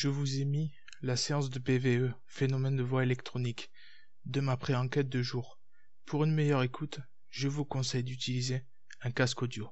Je vous ai mis la séance de PVE, phénomène de voix électronique, de ma pré-enquête de jour. Pour une meilleure écoute, je vous conseille d'utiliser un casque audio.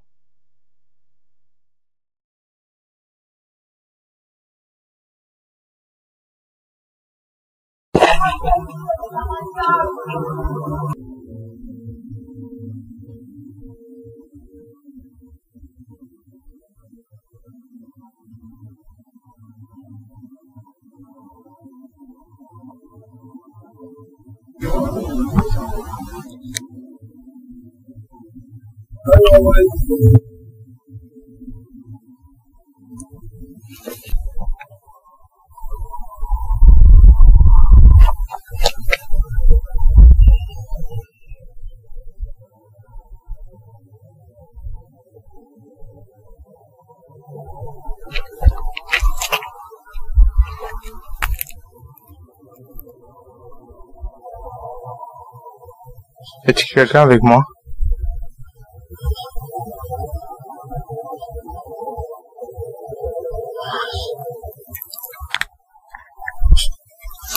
Est-ce quelqu'un avec moi?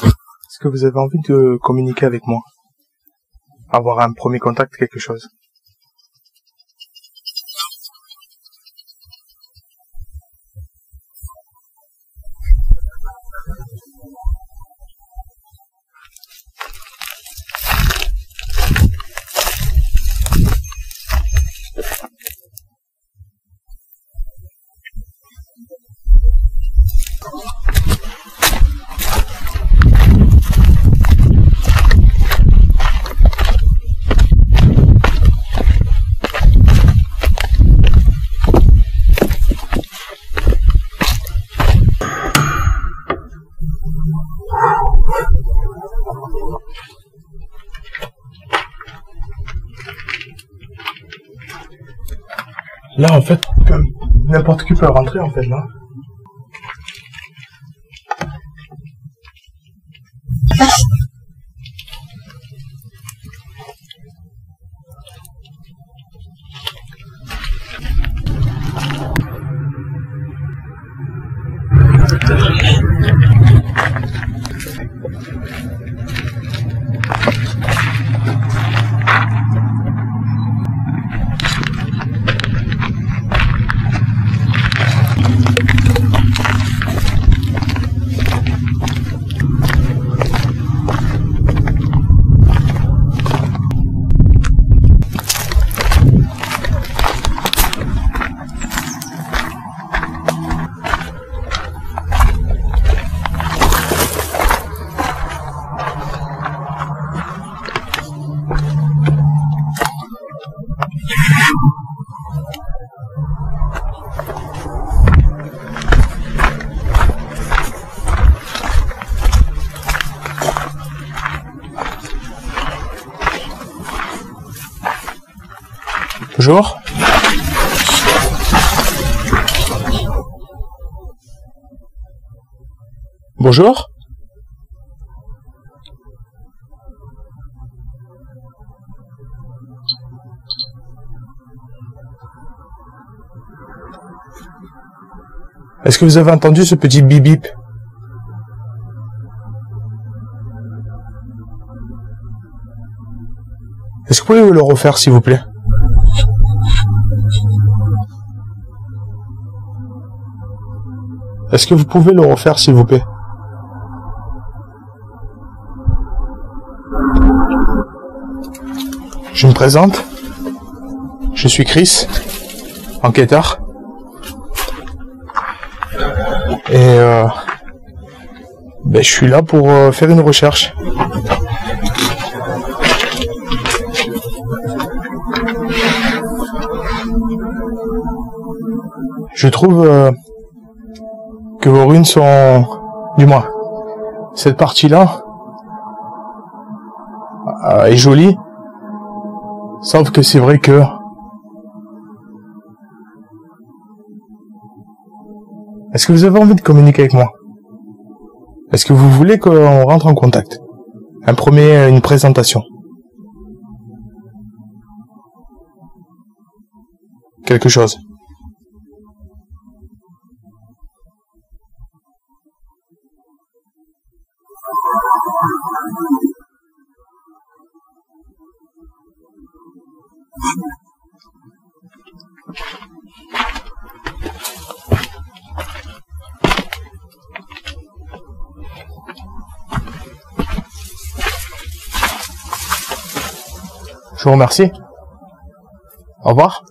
Est-ce que vous avez envie de communiquer avec moi? Avoir un premier contact, quelque chose? Là, en fait, n'importe qui peut rentrer, en fait, là. Bonjour. Bonjour. Est-ce que vous avez entendu ce petit bip bip? Est-ce que vous pouvez le refaire, s'il vous plaît? Est-ce que vous pouvez le refaire, s'il vous plaît? Je me présente. Je suis Chris, enquêteur. Et je suis là pour faire une recherche. Je trouve que vos ruines sont... Du moins, cette partie-là est jolie. Sauf que c'est vrai que... Est-ce que vous avez envie de communiquer avec moi? Est-ce que vous voulez qu'on rentre en contact? Une présentation. Quelque chose. Je vous remercie. Au revoir.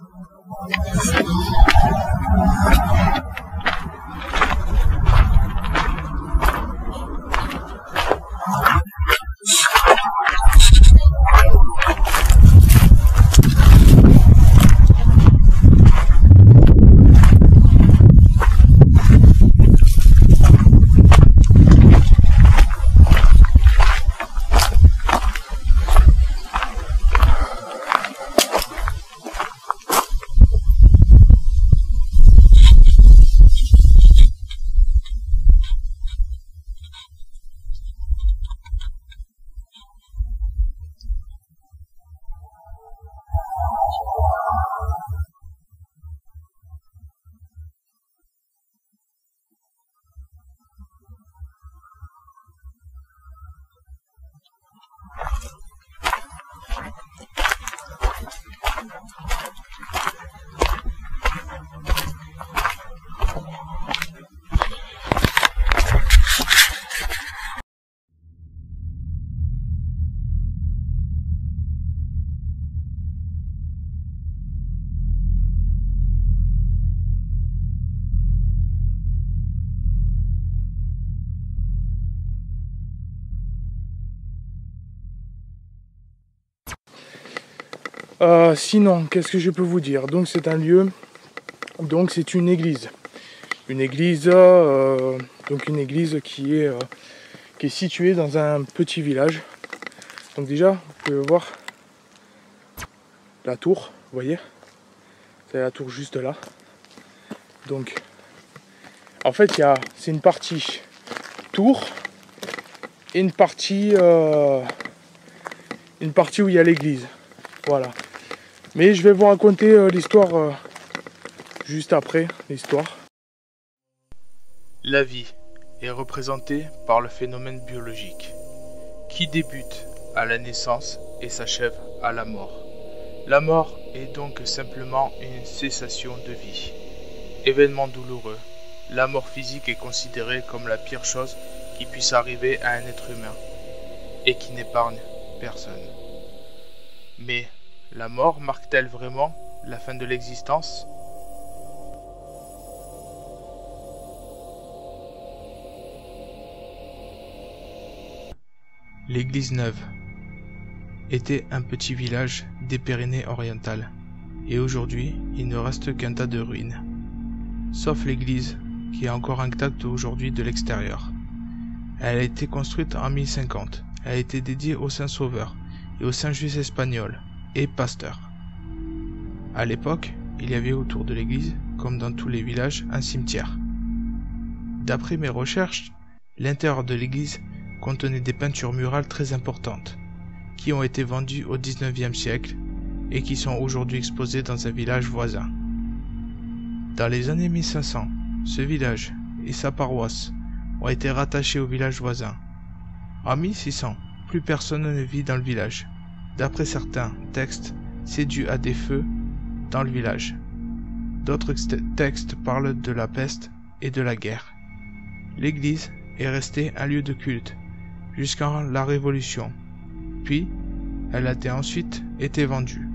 Sinon, qu'est-ce que je peux vous dire? Donc c'est un lieu, donc c'est une église. Une église qui est située dans un petit village. Donc déjà, vous pouvez voir la tour, vous voyez? C'est la tour juste là. Donc, en fait, c'est une partie tour et une partie où il y a l'église. Voilà. Mais je vais vous raconter l'histoire juste après, l'histoire. La vie est représentée par le phénomène biologique, qui débute à la naissance et s'achève à la mort. La mort est donc simplement une cessation de vie. Événement douloureux, la mort physique est considérée comme la pire chose qui puisse arriver à un être humain, et qui n'épargne personne. Mais la mort marque-t-elle vraiment la fin de l'existence ? L'église Neuve était un petit village des Pyrénées-Orientales, et aujourd'hui il ne reste qu'un tas de ruines, sauf l'église qui est encore intacte aujourd'hui de l'extérieur. Elle a été construite en 1050, elle a été dédiée au Saint Sauveur et au Saint Just espagnol et Pasteur. À l'époque, il y avait autour de l'église, comme dans tous les villages, un cimetière. D'après mes recherches, l'intérieur de l'église contenait des peintures murales très importantes, qui ont été vendues au XIXe siècle et qui sont aujourd'hui exposées dans un village voisin. Dans les années 1500, ce village et sa paroisse ont été rattachés au village voisin. En 1600, plus personne ne vit dans le village. D'après certains textes, c'est dû à des feux dans le village. D'autres textes parlent de la peste et de la guerre. L'église est restée un lieu de culte jusqu'à la Révolution, puis elle a ensuite été vendue.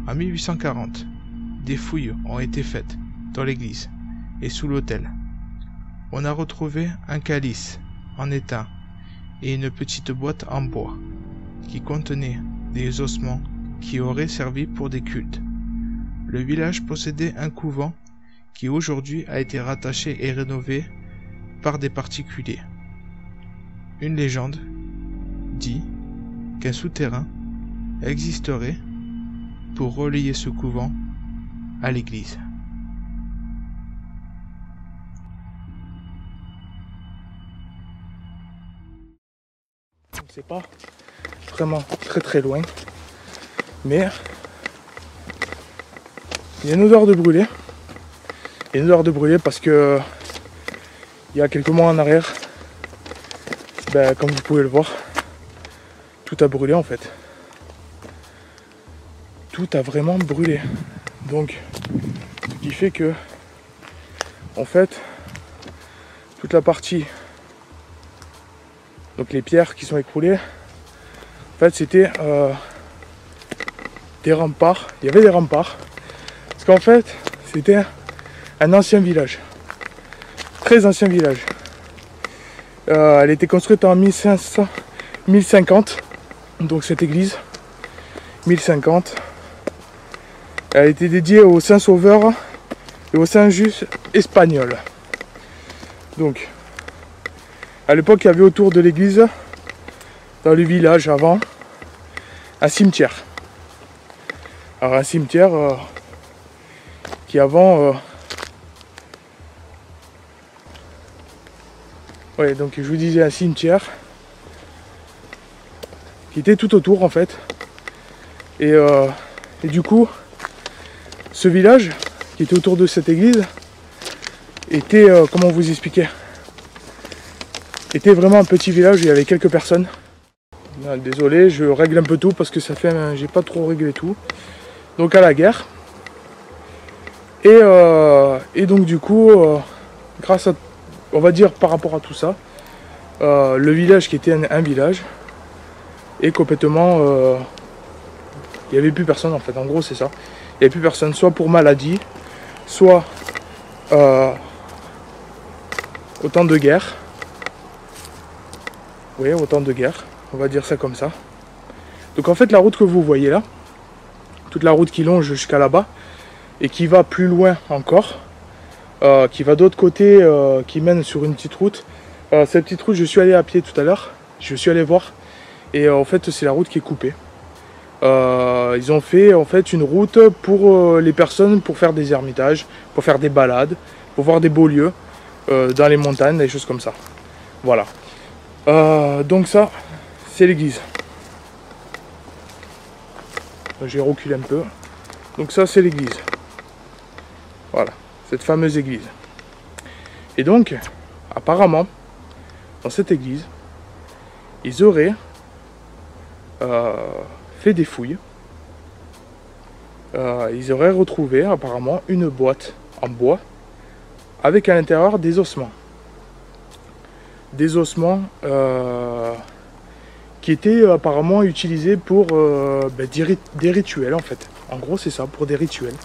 En 1840, des fouilles ont été faites dans l'église et sous l'autel. On a retrouvé un calice en étain et une petite boîte en bois qui contenait des ossements qui auraient servi pour des cultes. Le village possédait un couvent qui aujourd'hui a été rattaché et rénové par des particuliers. Une légende dit qu'un souterrain existerait pour relier ce couvent à l'église. C'est pas vraiment très loin, mais il y a une odeur de brûlé. Il y a une odeur de brûlé parce que il y a quelques mois en arrière, comme vous pouvez le voir, tout a brûlé en fait. Tout a vraiment brûlé. Donc, ce qui fait que, en fait, toute la partie, donc les pierres qui sont écroulées, en fait, c'était des remparts. Il y avait des remparts. Parce qu'en fait, c'était un ancien village. Très ancien village. Elle était construite en 1050. Donc cette église, 1050. Elle a été dédiée au Saint Sauveur et au Saint Just espagnol. Donc, à l'époque, il y avait autour de l'église, dans le village avant, un cimetière. Alors un cimetière qui avant... ouais, donc je vous disais un cimetière qui était tout autour en fait. Et du coup, ce village qui était autour de cette église était, comment vous expliquer, était vraiment un petit village, il y avait quelques personnes. Désolé, je règle un peu tout parce que ça fait, j'ai pas trop réglé tout. Donc à la guerre. Et donc du coup, grâce à, on va dire par rapport à tout ça, le village qui était un village est complètement, il n'y avait plus personne en fait. En gros c'est ça. Il n'y avait plus personne, soit pour maladie, soit au temps de guerre. Oui, au temps de guerre, on va dire ça comme ça. Donc en fait la route que vous voyez là, toute la route qui longe jusqu'à là-bas et qui va plus loin encore, qui va d'autre côté, qui mène sur une petite route. Cette petite route, je suis allé à pied tout à l'heure, je suis allé voir, et en fait c'est la route qui est coupée. Ils ont fait en fait une route pour les personnes, pour faire des ermitages, pour faire des balades, pour voir des beaux lieux dans les montagnes, des choses comme ça. Voilà. Donc ça, c'est l'église. J'ai reculé un peu. Donc ça, c'est l'église. Voilà, cette fameuse église. Et donc, apparemment, dans cette église, ils auraient fait des fouilles. Ils auraient retrouvé apparemment une boîte en bois avec à l'intérieur des ossements. Des ossements qui étaient apparemment utilisés pour des rituels en fait. En gros c'est ça, pour des rituels.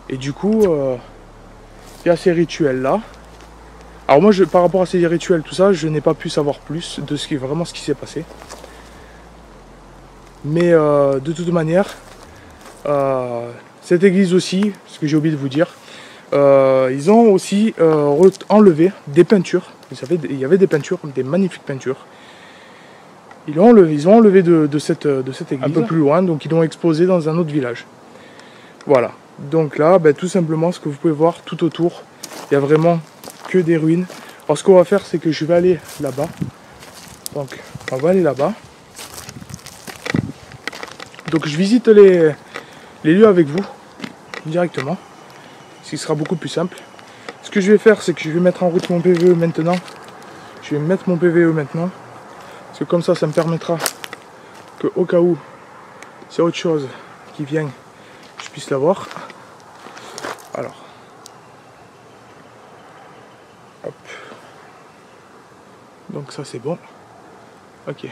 Et du coup, il y a ces rituels là. Alors moi, par rapport à ces rituels, tout ça, je n'ai pas pu savoir plus de ce qui s'est passé. Mais de toute manière, cette église aussi, ce que j'ai oublié de vous dire, ils ont aussi enlevé des peintures. Vous savez, il y avait des peintures, des magnifiques peintures. Ils ont enlevé de cette église un peu plus loin, donc ils l'ont exposé dans un autre village. Voilà. Donc là, tout simplement, ce que vous pouvez voir tout autour, il n'y a vraiment que des ruines. Alors ce qu'on va faire, c'est que je vais aller là-bas. Donc on va aller là-bas. Donc je visite les lieux avec vous directement, ce qui sera beaucoup plus simple. Ce que je vais faire, c'est que je vais mettre en route mon PVE maintenant. Je vais mettre mon PVE maintenant, parce que comme ça, ça me permettra que au cas où c'est autre chose qui vient, je puisse l'avoir. Alors, hop. Donc ça c'est bon. Ok.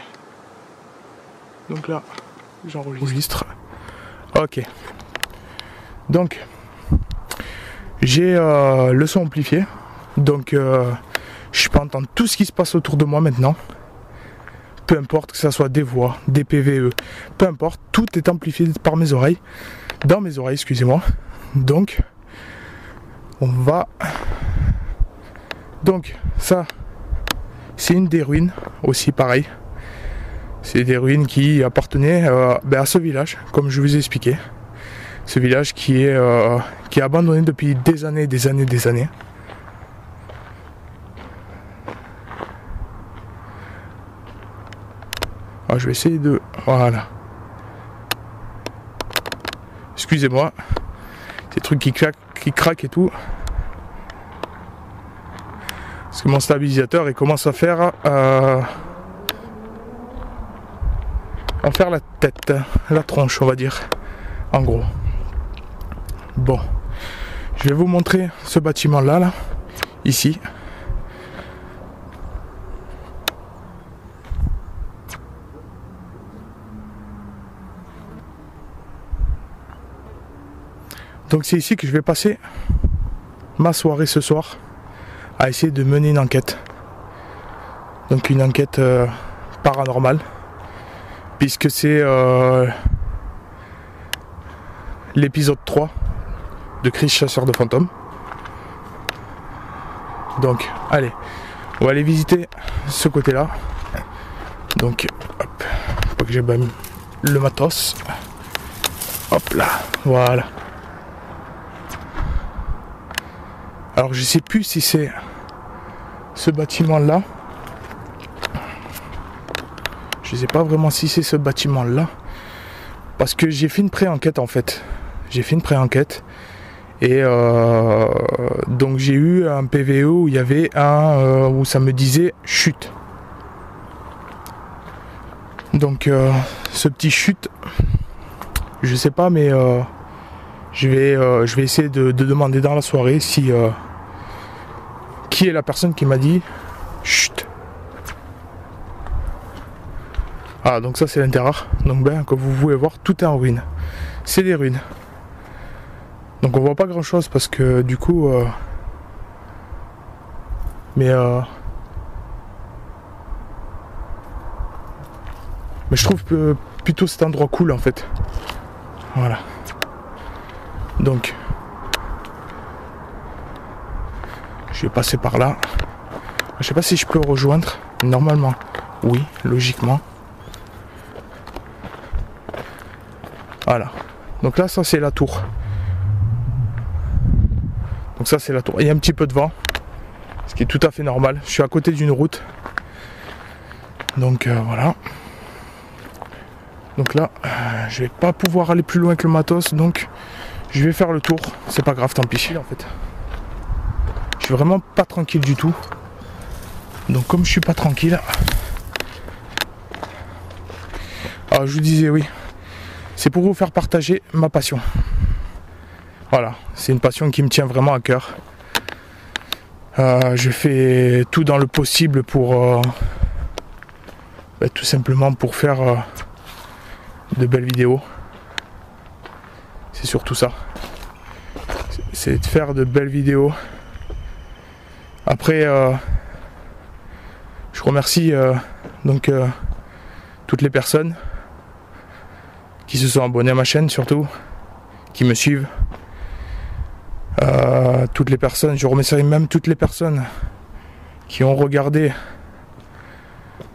Donc là, j'enregistre. Ok. Donc, j'ai le son amplifié. Donc, je peux entendre tout ce qui se passe autour de moi maintenant. Peu importe que ce soit des voix, des PVE, peu importe, tout est amplifié par mes oreilles. Dans mes oreilles, excusez-moi. Donc, on va... Donc, ça, c'est une des ruines, aussi pareil. C'est des ruines qui appartenaient à ce village, comme je vous ai expliqué. Ce village qui est abandonné depuis des années. Alors, je vais essayer de... Voilà. Excusez-moi. Ces trucs qui craquent et tout. Parce que mon stabilisateur, il commence à faire... la tête, la tronche, on va dire. En gros. Bon. Je vais vous montrer ce bâtiment-là, là. Ici. Donc c'est ici que je vais passer ma soirée ce soir à essayer de mener une enquête. Donc une enquête paranormale, puisque c'est l'épisode 3 de Chris Chasseur de fantômes. Donc allez, on va aller visiter ce côté là. Donc hop, faut que j'ai mis le matos. Hop là, voilà. Alors je sais plus si c'est ce bâtiment là. Je sais pas vraiment si c'est ce bâtiment là. Parce que j'ai fait une pré-enquête en fait. J'ai fait une pré-enquête. Et donc j'ai eu un PVE où il y avait où ça me disait chute. Donc ce petit chute, je sais pas, mais je vais essayer de demander dans la soirée si qui est la personne qui m'a dit chut. Ah, donc ça c'est l'intérieur. Donc comme vous pouvez voir, tout est en ruine. C'est des ruines. Donc on voit pas grand chose parce que du coup mais je trouve plutôt cet endroit cool en fait. Voilà. Donc je vais passer par là. Je sais pas si je peux rejoindre. Normalement oui, logiquement. Voilà. Donc là ça c'est la tour. Donc ça c'est la tour. Il y a un petit peu de vent, ce qui est tout à fait normal. Je suis à côté d'une route. Donc voilà. Donc là, je vais pas pouvoir aller plus loin que le matos. Donc je vais faire le tour. C'est pas grave, tant pis. En fait, je suis vraiment pas tranquille du tout. Donc comme je suis pas tranquille, alors je vous disais oui, c'est pour vous faire partager ma passion. Voilà, c'est une passion qui me tient vraiment à cœur. Je fais tout dans le possible pour tout simplement pour faire de belles vidéos. C'est surtout ça. C'est de faire de belles vidéos. Après, je remercie donc toutes les personnes qui se sont abonnées à ma chaîne, surtout, qui me suivent. Toutes les personnes, je remercie même toutes les personnes qui ont regardé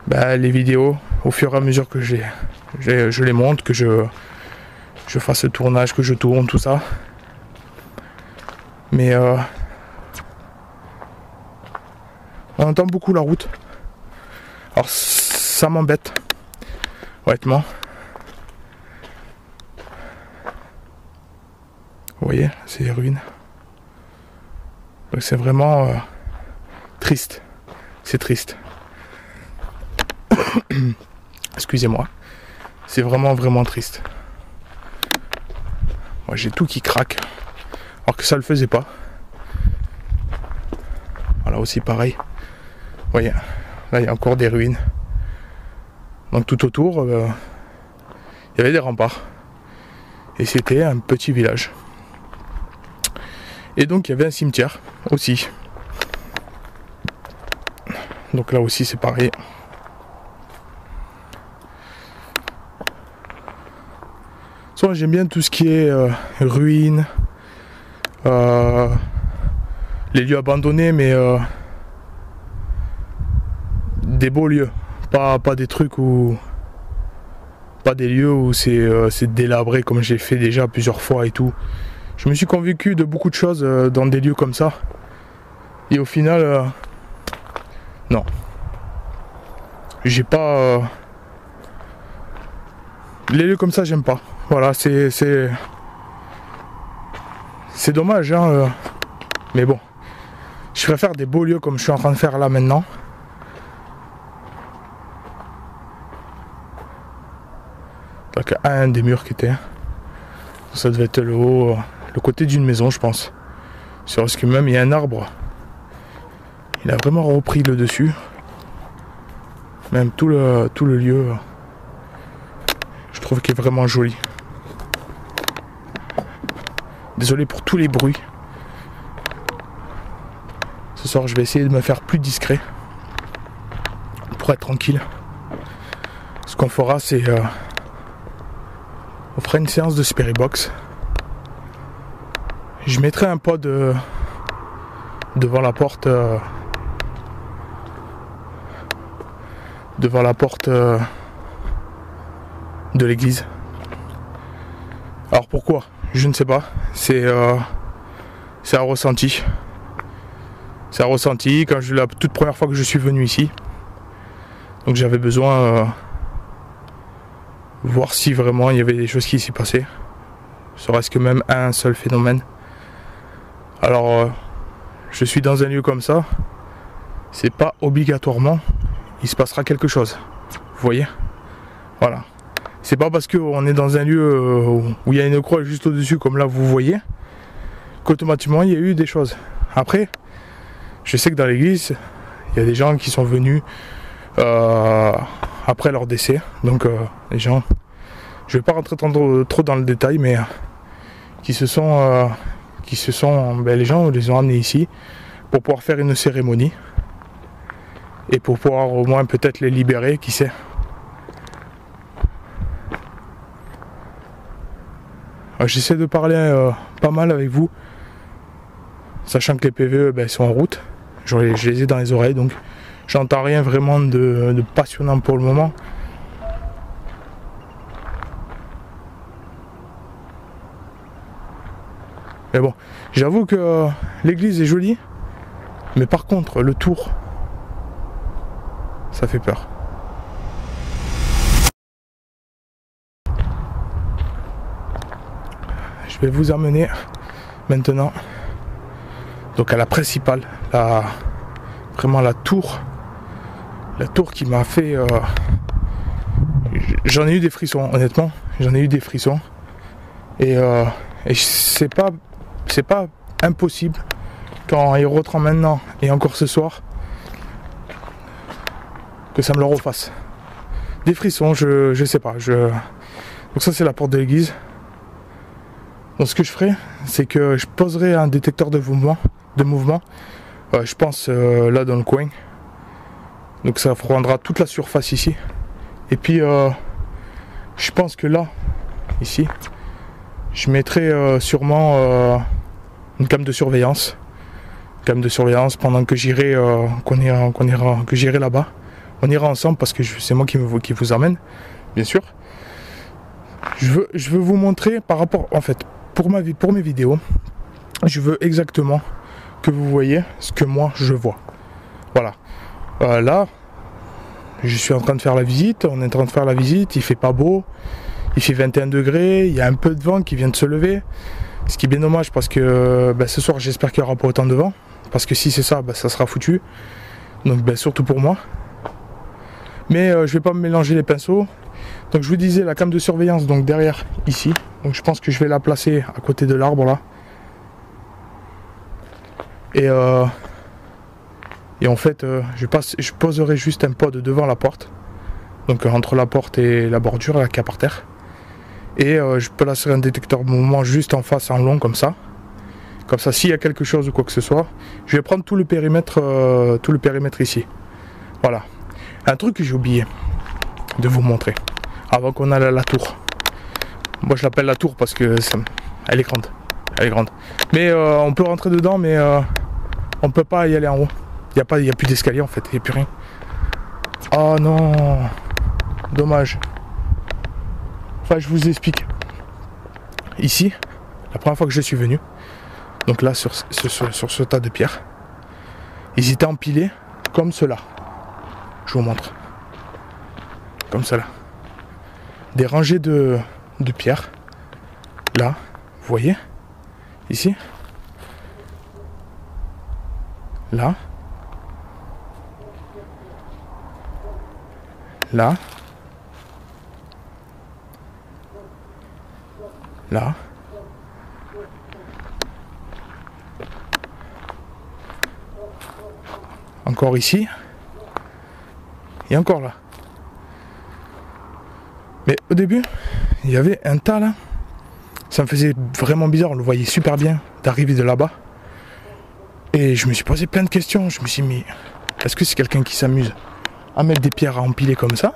les vidéos au fur et à mesure que je les monte, que je je fasse le tournage, que je tourne, tout ça. Mais on entend beaucoup la route. Alors ça m'embête, honnêtement. Vous voyez, c'est les ruines. Donc c'est vraiment triste. C'est triste. Excusez-moi. C'est vraiment triste. Moi j'ai tout qui craque. Alors que ça le faisait pas. Voilà aussi pareil. Vous voyez, là il y a encore des ruines. Donc tout autour, il y avait des remparts. Et c'était un petit village. Et donc il y avait un cimetière aussi. Donc là aussi c'est pareil. Soit j'aime bien tout ce qui est ruines, les lieux abandonnés, mais des beaux lieux, pas des trucs où, pas des lieux où c'est délabré comme j'ai fait déjà plusieurs fois et tout. Je me suis convaincu de beaucoup de choses dans des lieux comme ça, et au final, non, j'ai pas les lieux comme ça, j'aime pas. Voilà, c'est dommage, hein, mais bon, je préfère des beaux lieux comme je suis en train de faire là maintenant. Donc un des murs qui était, ça devait être le haut, le côté d'une maison, je pense. Sur ce que même il y a un arbre, il a vraiment repris le dessus. Même tout le lieu, je trouve qu'il est vraiment joli. Désolé pour tous les bruits. Ce soir, je vais essayer de me faire plus discret pour être tranquille. Ce qu'on fera, c'est on fera une séance de Spirit Box. Je mettrai un pod devant la porte de l'église. Alors pourquoi? Je ne sais pas. C'est un ressenti. C'est un ressenti quand la toute première fois que je suis venu ici. Donc j'avais besoin voir si vraiment il y avait des choses qui s'y passaient. Serait-ce que même un seul phénomène. Alors je suis dans un lieu comme ça. C'est pas obligatoirement il se passera quelque chose. Vous voyez? Voilà. C'est pas parce qu'on est dans un lieu où il y a une croix juste au-dessus, comme là vous voyez, qu'automatiquement il y a eu des choses. Après, je sais que dans l'église, il y a des gens qui sont venus après leur décès. Donc les gens, je vais pas rentrer trop dans le détail, mais les gens les ont amenés ici pour pouvoir faire une cérémonie et pour pouvoir au moins peut-être les libérer, qui sait. J'essaie de parler pas mal avec vous, sachant que les PVE sont en route. Je les ai dans les oreilles, donc j'entends rien vraiment de passionnant pour le moment. Mais bon, j'avoue que l'église est jolie, mais par contre le tour, ça fait peur. Je vais vous emmener maintenant donc à la principale, vraiment la tour qui m'a fait j'en ai eu des frissons, honnêtement, j'en ai eu des frissons, et c'est pas impossible quand il reprend maintenant et encore ce soir que ça me le refasse. Des frissons, je sais pas, donc ça c'est la porte de l'église. Donc ce que je ferai, c'est que je poserai un détecteur de mouvement, je pense là dans le coin. Donc ça prendra toute la surface ici. Et puis je pense que là, ici, je mettrai sûrement une cam de surveillance. Pendant que j'irai que j'irai là-bas. On ira ensemble parce que c'est moi qui vous emmène, bien sûr. je veux vous montrer par rapport, en fait, pour mes vidéos, je veux exactement que vous voyez ce que moi je vois. Voilà. Là, je suis en train de faire la visite, on est en train de faire la visite, il fait pas beau, il fait 21 degrés, il y a un peu de vent qui vient de se lever, ce qui est bien dommage parce que ce soir j'espère qu'il n'y aura pas autant de vent, parce que si c'est ça, ça sera foutu, donc surtout pour moi. Mais je vais pas me mélanger les pinceaux, donc je vous disais la cam de surveillance, donc derrière ici, donc je pense que je vais la placer à côté de l'arbre là. Et en fait, je poserai juste un pod devant la porte. Donc entre la porte et la bordure là, qu'il y a par terre. Et je placerai un détecteur de mouvement juste en face, en long, comme ça. Comme ça, s'il y a quelque chose ou quoi que ce soit, je vais prendre tout le périmètre ici. Voilà. Un truc que j'ai oublié de vous montrer, avant qu'on aille à la tour. Moi je l'appelle la tour parce que elle est grande. Elle est grande. Mais on peut rentrer dedans, mais on peut pas y aller en haut. Il n'y a plus d'escalier en fait, il n'y a plus rien. Oh non, dommage. Enfin, je vous explique. Ici, la première fois que je suis venu, donc là sur ce tas de pierres, ils étaient empilés comme cela. Je vous montre. Comme cela. Des rangées de pierres. Là, vous voyez, ici. Là. Là. Là. Encore ici. Et encore là. Mais au début, il y avait un tas là. Ça me faisait vraiment bizarre, on le voyait super bien d'arriver de là-bas. Et je me suis posé plein de questions. Je me suis dit, mais est-ce que c'est quelqu'un qui s'amuse à mettre des pierres à empiler comme ça?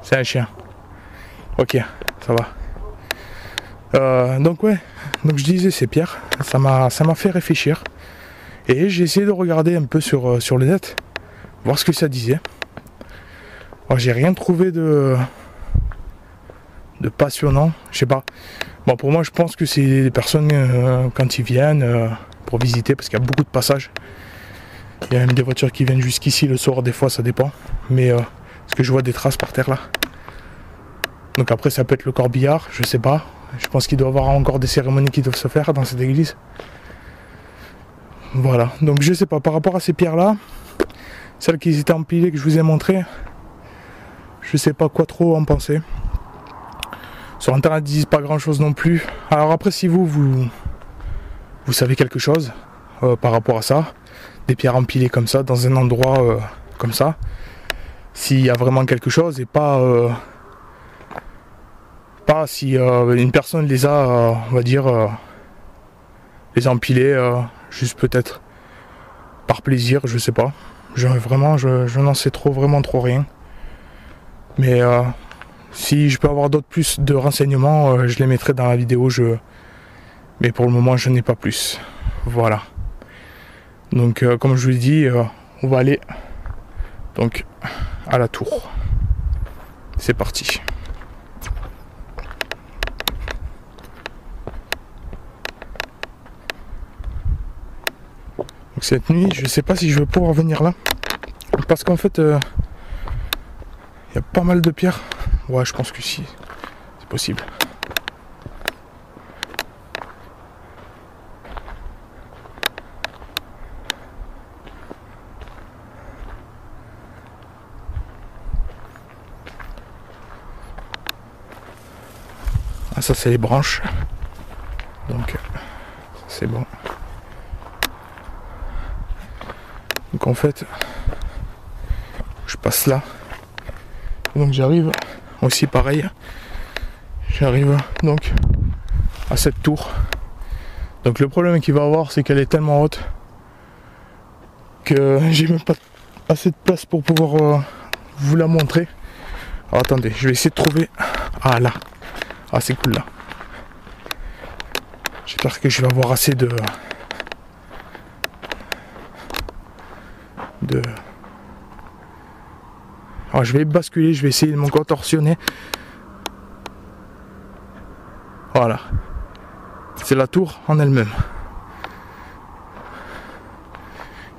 C'est un chien. Ok, ça va. Donc ouais, donc je disais ces pierres, ça m'a fait réfléchir. Et j'ai essayé de regarder un peu sur le net, voir ce que ça disait. Alors j'ai rien trouvé de passionnant, je sais pas. Bon, pour moi je pense que c'est des personnes quand ils viennent pour visiter, parce qu'il y a beaucoup de passages. Il y a même des voitures qui viennent jusqu'ici le soir, des fois ça dépend. Mais parce que je vois des traces par terre là. Donc après ça peut être le corbillard, je sais pas. Je pense qu'il doit y avoir encore des cérémonies qui doivent se faire dans cette église. Voilà, donc je sais pas, par rapport à ces pierres là, celles qui étaient empilées que je vous ai montrées, je sais pas quoi trop en penser. Sur internet ils disent pas grand chose non plus. Alors après si vous savez quelque chose par rapport à ça, des pierres empilées comme ça, dans un endroit comme ça, s'il y a vraiment quelque chose et pas si une personne les a, on va dire, les a empilées juste peut-être par plaisir, je sais pas. Je n'en sais vraiment trop rien. Mais si je peux avoir plus de renseignements, je les mettrai dans la vidéo. Mais pour le moment, je n'ai pas plus. Voilà. Donc, comme je vous l'ai dit, on va aller donc à la tour. C'est parti. Donc cette nuit, je sais pas si je vais pouvoir venir là. Parce qu'en fait, il y a pas mal de pierres. Ouais, je pense que si, c'est possible. Ah, ça c'est les branches. Donc, c'est bon. Donc en fait, je passe là. Donc j'arrive aussi pareil. J'arrive donc à cette tour. Donc le problème qu'il va avoir, c'est qu'elle est tellement haute que j'ai même pas assez de place pour pouvoir vous la montrer. Alors attendez, je vais essayer de trouver. Ah là. Ah c'est cool là. J'espère que je vais avoir assez de Alors je vais basculer, je vais essayer de me contorsionner. Voilà. C'est la tour en elle-même.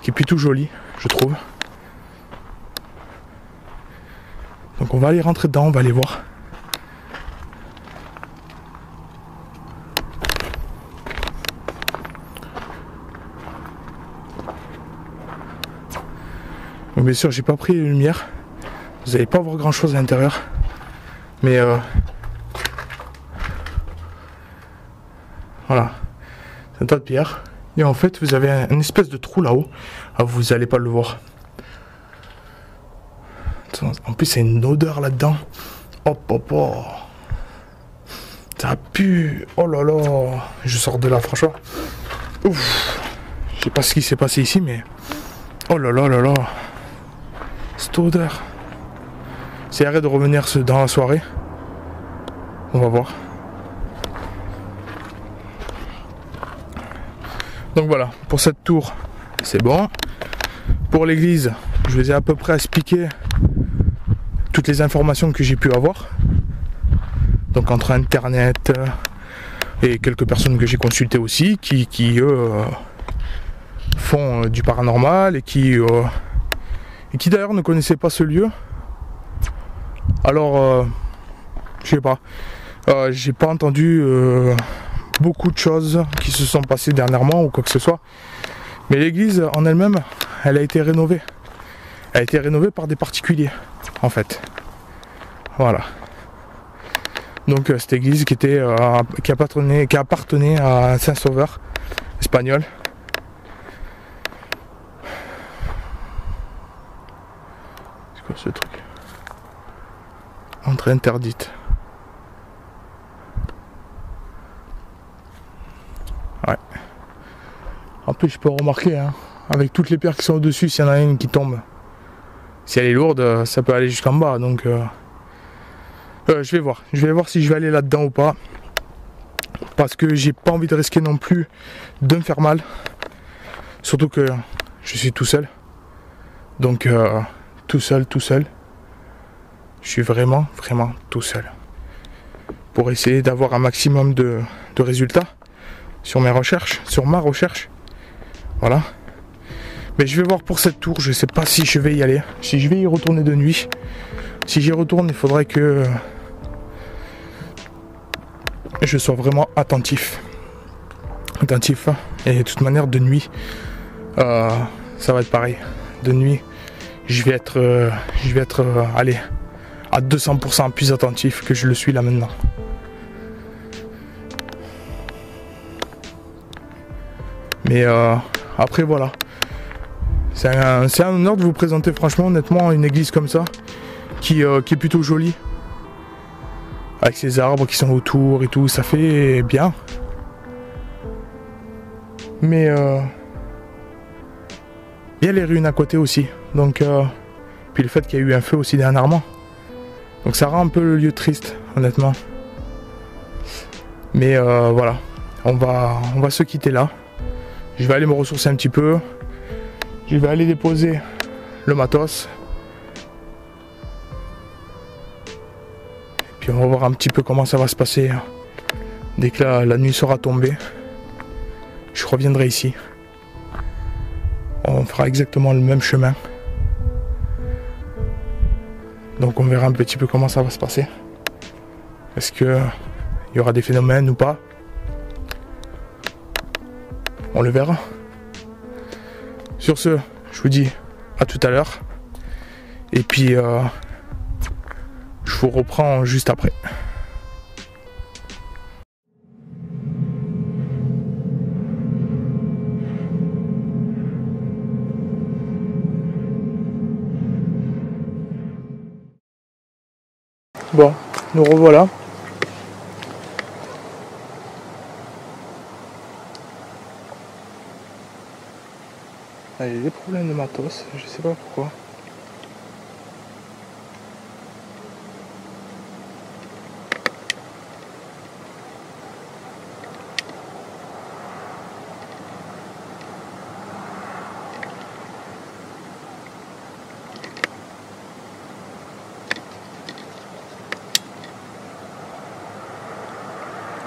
Qui est plutôt jolie, je trouve. Donc on va aller rentrer dedans, on va aller voir. Donc bien sûr j'ai pas pris les lumières. Vous n'allez pas voir grand chose à l'intérieur. Mais voilà. C'est un tas de pierres. Et en fait vous avez une espèce de trou là-haut. Ah, vous n'allez pas le voir. En plus, c'est une odeur là-dedans. Hop, hop, hop. Ça pue. Oh là là. Je sors de là, franchement. Ouf. Je sais pas ce qui s'est passé ici, mais... Oh là là là là. Cette odeur. C'est arrêté de revenir dans la soirée. On va voir. Donc voilà, pour cette tour, c'est bon. Pour l'église, je vous ai à peu près expliqué toutes les informations que j'ai pu avoir. Donc entre internet et quelques personnes que j'ai consultées aussi, qui eux font du paranormal et qui d'ailleurs ne connaissaient pas ce lieu. Alors je sais pas, j'ai pas entendu beaucoup de choses qui se sont passées dernièrement ou quoi que ce soit. Mais l'église en elle-même, elle a été rénovée. Elle a été rénovée par des particuliers, en fait. Voilà. Donc cette église qui appartenait à Saint-Sauveur, espagnol. C'est quoi ce truc? Entrée interdite. Ouais. En plus, je peux remarquer, hein, avec toutes les pierres qui sont au-dessus, s'il y en a une qui tombe, si elle est lourde, ça peut aller jusqu'en bas. Donc, je vais voir. Je vais voir si je vais aller là-dedans ou pas. Parce que j'ai pas envie de risquer non plus de me faire mal. Surtout que je suis tout seul. Donc, tout seul. Je suis vraiment tout seul. Pour essayer d'avoir un maximum de résultats sur mes recherches, sur ma recherche. Voilà. Mais je vais voir pour cette tour, je sais pas si je vais y aller, si je vais y retourner de nuit. Si j'y retourne, il faudrait que je sois vraiment attentif. Et de toute manière, de nuit, ça va être pareil. De nuit, je vais être allez, à 200% plus attentif que je le suis là maintenant. Mais après voilà. C'est un honneur de vous présenter franchement honnêtement une église comme ça qui est plutôt jolie. Avec ces arbres qui sont autour et tout, ça fait bien. Mais il y a les ruines à côté aussi. Donc puis le fait qu'il y a eu un feu aussi dernièrement. Donc ça rend un peu le lieu triste, honnêtement. Mais voilà. On va se quitter là. Je vais aller me ressourcer un petit peu. Je vais aller déposer le matos. Et puis on va voir un petit peu comment ça va se passer. Dès que la nuit sera tombée, je reviendrai ici. On fera exactement le même chemin. Donc on verra un petit peu comment ça va se passer. Est-ce qu'il y aura des phénomènes ou pas? On le verra. Sur ce, je vous dis à tout à l'heure. Et puis, je vous reprends juste après. Bon, nous revoilà. Il y a des problèmes de matos, je sais pas pourquoi.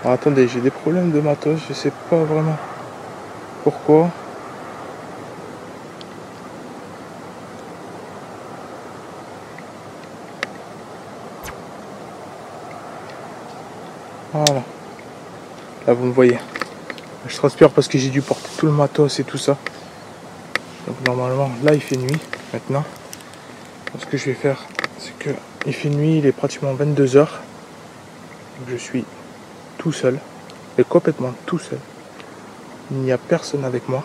Alors, attendez, j'ai des problèmes de matos, je sais pas vraiment pourquoi. Voilà. Là vous me voyez. Je transpire parce que j'ai dû porter tout le matos et tout ça. Donc normalement là il fait nuit maintenant. Donc, ce que je vais faire c'est que il fait nuit, il est pratiquement 22 h. Donc je suis tout seul. Et complètement tout seul. Il n'y a personne avec moi.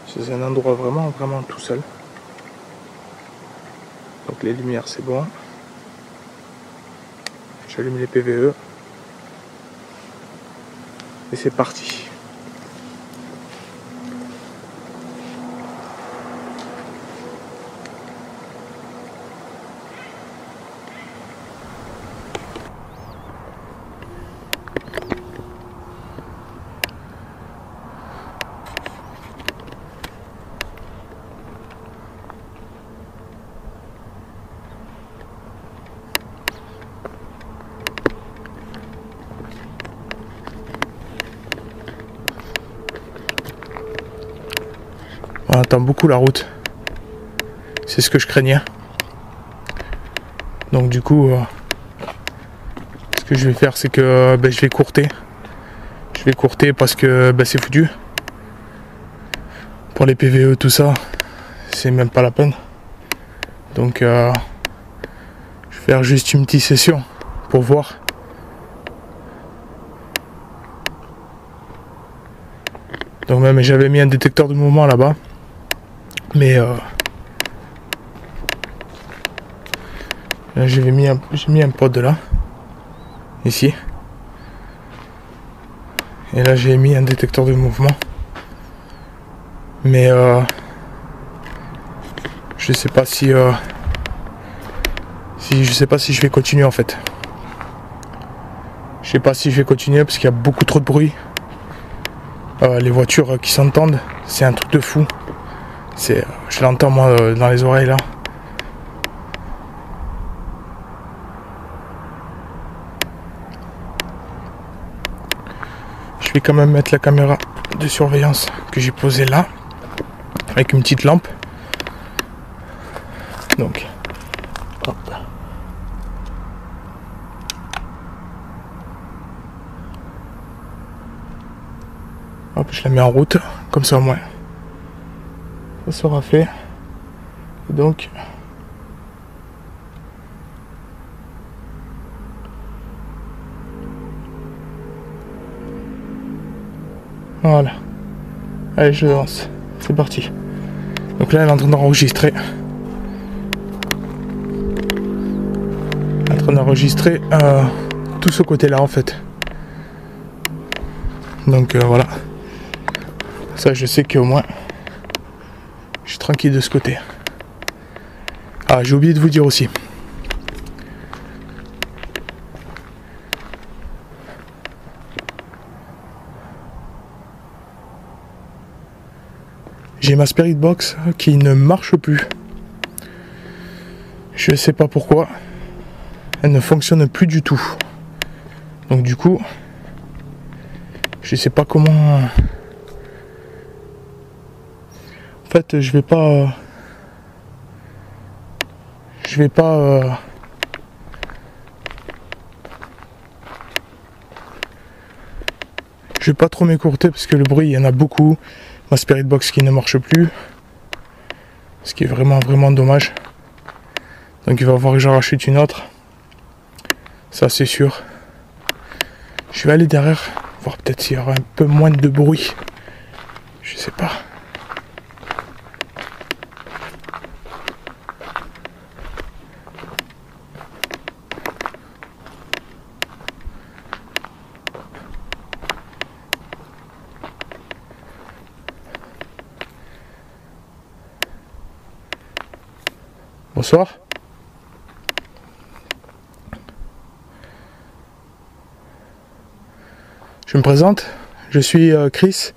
C'est un endroit vraiment tout seul. Donc les lumières c'est bon. J'allume les PVE. Et c'est parti. On entend beaucoup la route. C'est ce que je craignais. Donc du coup, ce que je vais faire, c'est que je vais courter. Je vais courter parce que c'est foutu. Pour les PVE, tout ça, c'est même pas la peine. Donc je vais faire juste une petite session pour voir. Donc même j'avais mis un détecteur de mouvement là-bas. Mais là j'ai mis un pod là, ici. Et là j'ai mis un détecteur de mouvement. Mais je sais pas si je sais pas si je vais continuer en fait. Je sais pas si je vais continuer parce qu'il y a beaucoup trop de bruit. Les voitures qui s'entendent, c'est un truc de fou. Je l'entends moi dans les oreilles là. Je vais quand même mettre la caméra de surveillance que j'ai posée là, avec une petite lampe. Donc, hop. Hop, je la mets en route, comme ça au moins. Ça sera fait. Et donc, voilà. Allez, je lance. C'est parti. Donc là, elle est en train d'enregistrer. En train d'enregistrer tout ce côté-là en fait. Donc voilà. Ça, je sais qu'au moins, je suis tranquille de ce côté. Ah, j'ai oublié de vous dire aussi. J'ai ma Spirit Box qui ne marche plus. Je sais pas pourquoi. Elle ne fonctionne plus du tout. Donc du coup, je sais pas comment. En fait, je vais pas trop m'écourter parce que le bruit, il y en a beaucoup. Ma Spirit Box qui ne marche plus. Ce qui est vraiment dommage. Donc il va falloir que j'en rachète une autre. Ça c'est sûr. Je vais aller derrière, voir peut-être s'il y aura un peu moins de bruit. Je sais pas. Bonsoir. Je me présente, je suis Chris.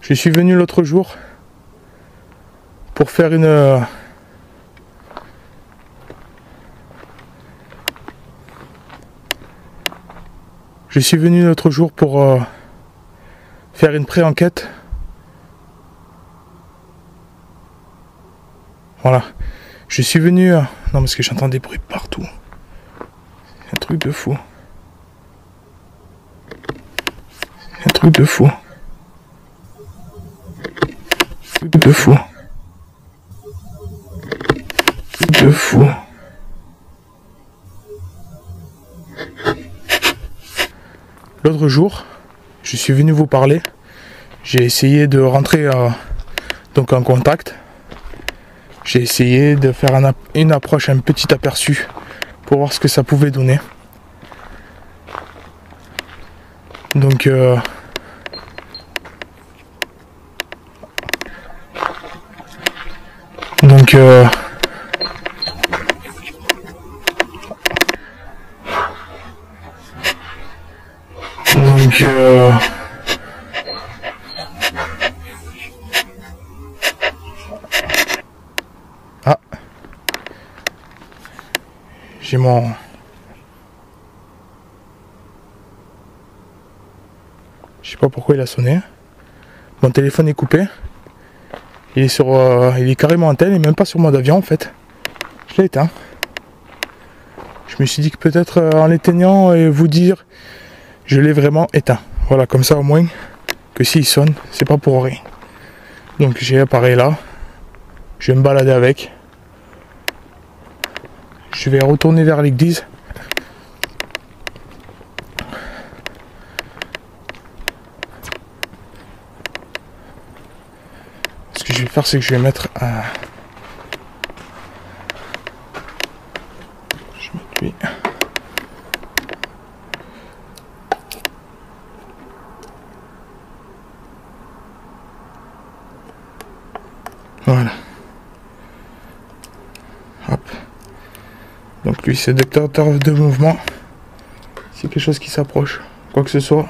Je suis venu l'autre jour pour faire une... Je suis venu l'autre jour pour faire une pré-enquête. Voilà. Je suis venu... non, parce que j'entends des bruits partout. C'est un truc de fou. C'est un truc de fou. Un truc de fou. Un truc de fou. L'autre jour, je suis venu vous parler. J'ai essayé de rentrer donc en contact. J'ai essayé de faire une approche, un petit aperçu pour voir ce que ça pouvait donner. Donc ah, j'ai mon... Je sais pas pourquoi il a sonné. Mon téléphone est coupé. Il est sur, il est carrément en tel et même pas sur mode avion en fait. Je l'ai éteint. Je me suis dit que peut-être en l'éteignant et vous dire, je l'ai vraiment éteint. Voilà, comme ça au moins que s'il sonne, c'est pas pour rien. Donc j'ai l'appareil là. Je vais me balader avec. Je vais retourner vers l'église. Ce que je vais faire, c'est que je vais mettre un... Je vais mettre lui. Voilà. Hop. Donc lui c'est détecteur de mouvement. C'est quelque chose qui s'approche, quoi que ce soit.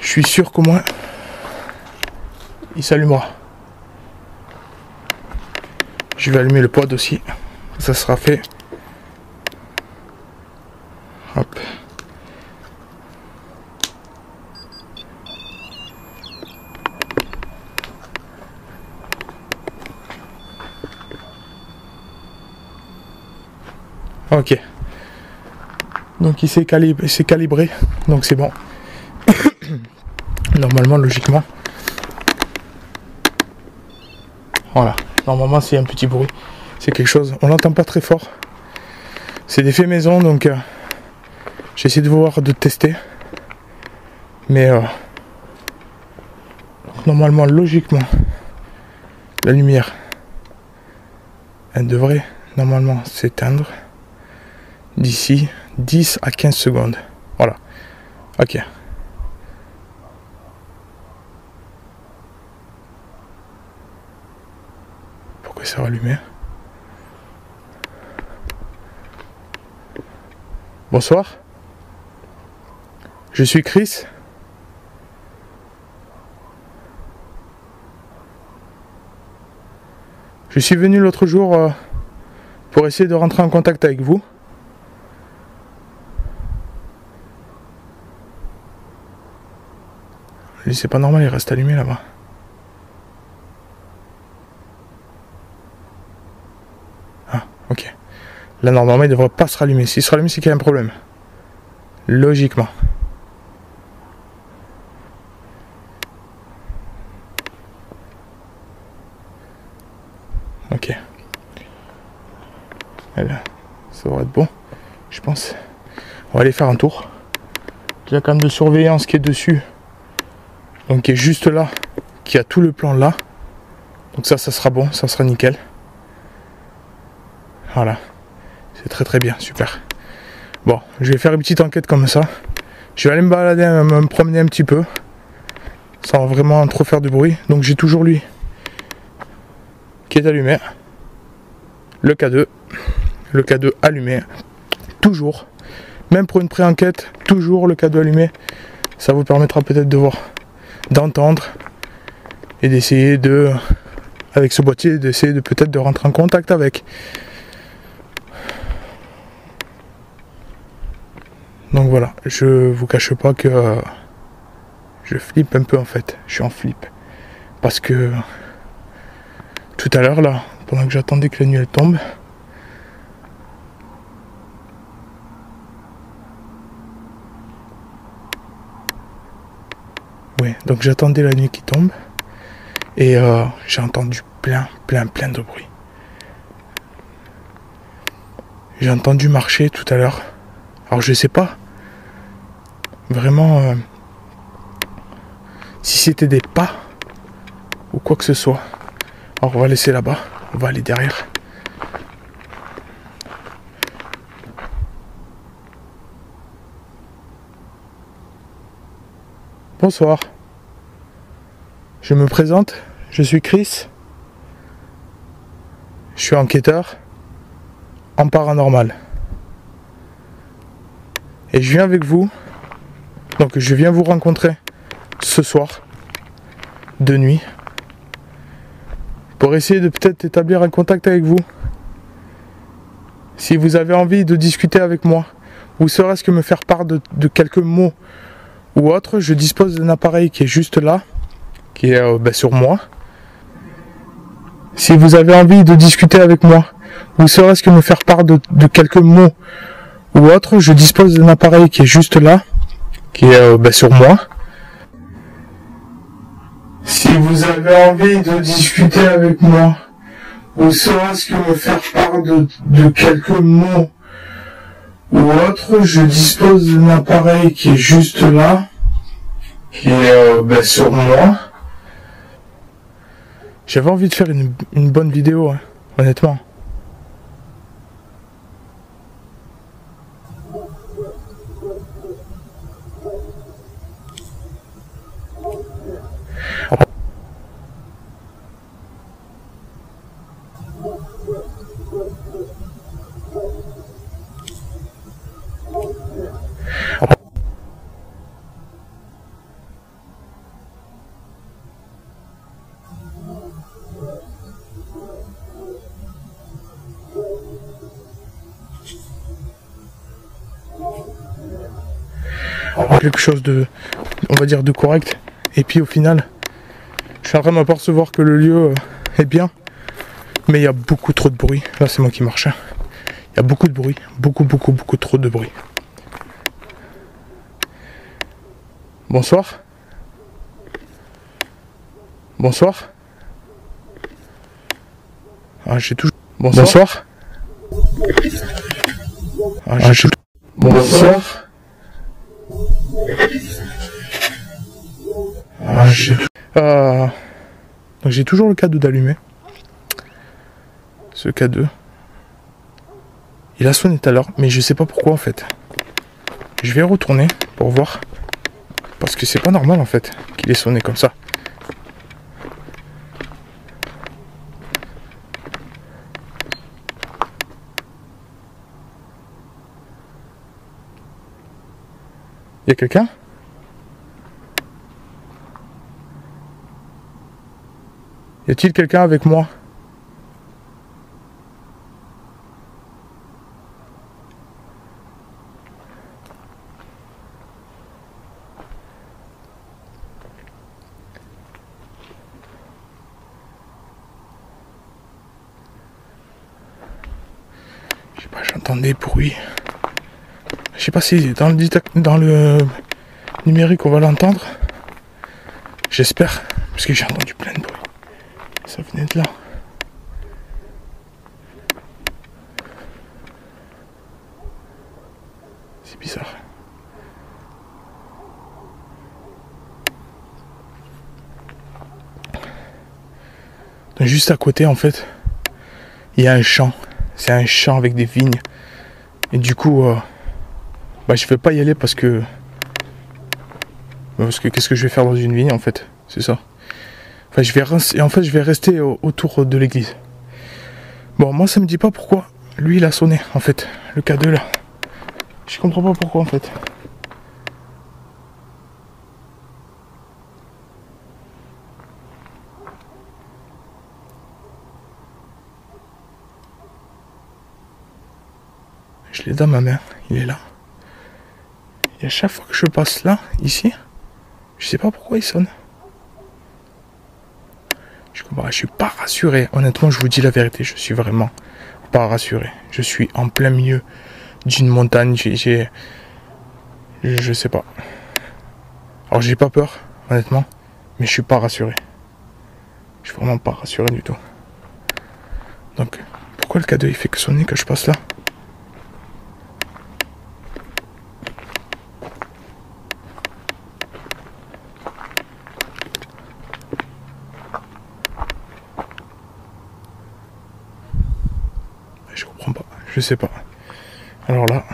Je suis sûr qu'au moins il s'allumera. Je vais allumer le pod aussi. Ça sera fait. Hop. Ok. Donc il s'est calibré. Donc c'est bon. Normalement, logiquement. Voilà. Normalement, c'est un petit bruit. C'est quelque chose. On l'entend pas très fort. C'est des faits maison, donc j'essaie de voir, de tester. Mais normalement, logiquement, la lumière, elle devrait normalement s'éteindre d'ici 10 à 15 secondes. Voilà. Ok. Pourquoi ça va allumer? Bonsoir. Je suis Chris. Je suis venu l'autre jour pour essayer de rentrer en contact avec vous. Lui, c'est pas normal, il reste allumé là-bas. Ah, ok. Là, normalement, il devrait pas se rallumer. S'il se rallume, c'est qu'il y a un problème. Logiquement. Ok. Là, ça devrait être bon, je pense. On va aller faire un tour. Il y a quand même de surveillance qui est dessus. Donc qui est juste là, qui a tout le plan là. Donc ça sera bon, ça sera nickel. Voilà. C'est très très bien, super. Bon, je vais faire une petite enquête comme ça. Je vais aller me balader, me promener un petit peu. Sans vraiment trop faire de bruit. Donc j'ai toujours lui qui est allumé. Le K2. Le K2 allumé. Toujours. Même pour une pré-enquête, toujours le K2 allumé. Ça vous permettra peut-être de voir, d'entendre et d'essayer de avec ce boîtier, d'essayer de peut-être de rentrer en contact avec. Donc voilà, je vous cache pas que je flippe un peu en fait, je suis en flip. Parce que tout à l'heure là, pendant que j'attendais que la nuit elle tombe, oui, donc j'attendais la nuit qui tombe et j'ai entendu plein de bruit. J'ai entendu marcher tout à l'heure. Alors je sais pas vraiment si c'était des pas ou quoi que ce soit. Alors on va laisser là-bas, on va aller derrière. Bonsoir. Je me présente, je suis Chris. Je suis enquêteur en paranormal. Et je viens avec vous. Donc je viens vous rencontrer ce soir, de nuit, pour essayer de peut-être établir un contact avec vous. Si vous avez envie de discuter avec moi, ou serait-ce que me faire part de quelques mots ou autres, je dispose d'un appareil qui est juste là, qui est sur moi. Si vous avez envie de discuter avec moi, ou serait-ce que me faire part de quelques mots ou autres, je dispose d'un appareil qui est juste là, qui est sur moi. Si vous avez envie de discuter avec moi, ou serait-ce que me faire part de quelques mots ou autres, je dispose d'un appareil qui est juste là, qui est sur moi. J'avais envie de faire une bonne vidéo, hein, honnêtement. Quelque chose de, on va dire, de correct. Et puis au final, je suis en train de m'apercevoir que le lieu est bien, mais il y a beaucoup trop de bruit. Là c'est moi qui marche. Il y a beaucoup de bruit, beaucoup trop de bruit. Bonsoir. Bonsoir. Ah, j'ai toujours. Bonsoir. Ah, j'ai. Bonsoir. Donc j'ai toujours le K2 d'allumé. Ce K2. Il a sonné tout à l'heure, mais je sais pas pourquoi en fait. Je vais retourner pour voir. Parce que c'est pas normal en fait qu'il ait sonné comme ça. Y a quelqu'un ? Y a-t-il quelqu'un avec moi ? Je sais pas, j'entends des bruits. Je sais pas si dans le numérique on va l'entendre. J'espère, parce que j'ai entendu plein de bruit. Ça venait de là. C'est bizarre. Donc juste à côté en fait, il y a un champ. C'est un champ avec des vignes. Et du coup, je vais pas y aller parce que qu'est-ce que je vais faire dans une vigne en fait, c'est ça. Enfin, je vais rester autour de l'église. Bon, moi ça me dit pas pourquoi. Lui il a sonné en fait, le K2 là. Je comprends pas pourquoi en fait. Je l'ai dans ma main, il est là. Et à chaque fois que je passe là, ici, je sais pas pourquoi il sonne. Je suis pas rassuré. Honnêtement, je vous dis la vérité, je suis vraiment pas rassuré. Je suis en plein milieu d'une montagne. Je sais pas. Alors j'ai pas peur, honnêtement, mais je suis pas rassuré. Je suis vraiment pas rassuré du tout. Donc, pourquoi le K2 il fait que sonner que je passe là? Je comprends pas, je sais pas. Alors là,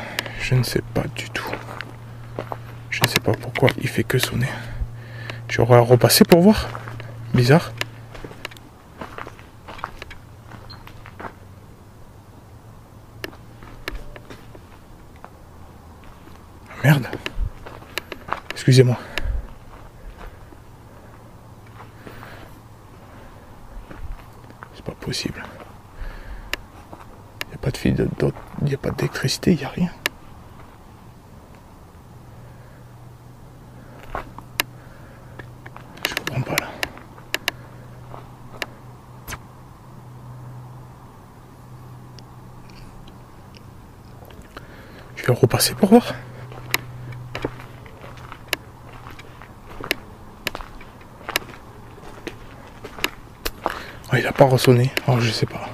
je ne sais pas du tout. Je ne sais pas pourquoi il fait que sonner. J'aurais à repasser pour voir. Bizarre. Merde. Excusez-moi. C'est pas possible. Il n'y a pas de fil d'autre, il n'y a pas d'électricité, il n'y a rien. Je comprends pas là. Je vais repasser pour voir. Oh, il n'a pas ressonné, alors je sais pas.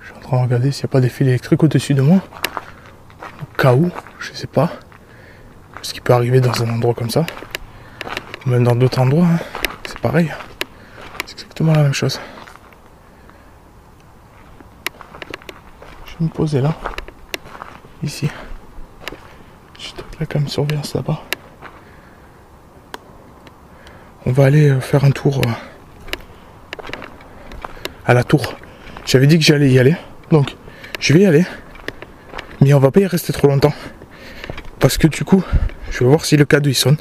Je suis en train de regarder s'il n'y a pas des fils électriques au-dessus de moi. Au cas où, je sais pas. Ce qui peut arriver dans un endroit comme ça. Même dans d'autres endroits, hein. C'est pareil. C'est exactement la même chose. Je vais me poser là. Ici. Juste la cam surveillance là-bas. On va aller faire un tour à la tour. J'avais dit que j'allais y aller. Donc, je vais y aller. Mais on va pas y rester trop longtemps. Parce que du coup, je vais voir si le K2 il sonne.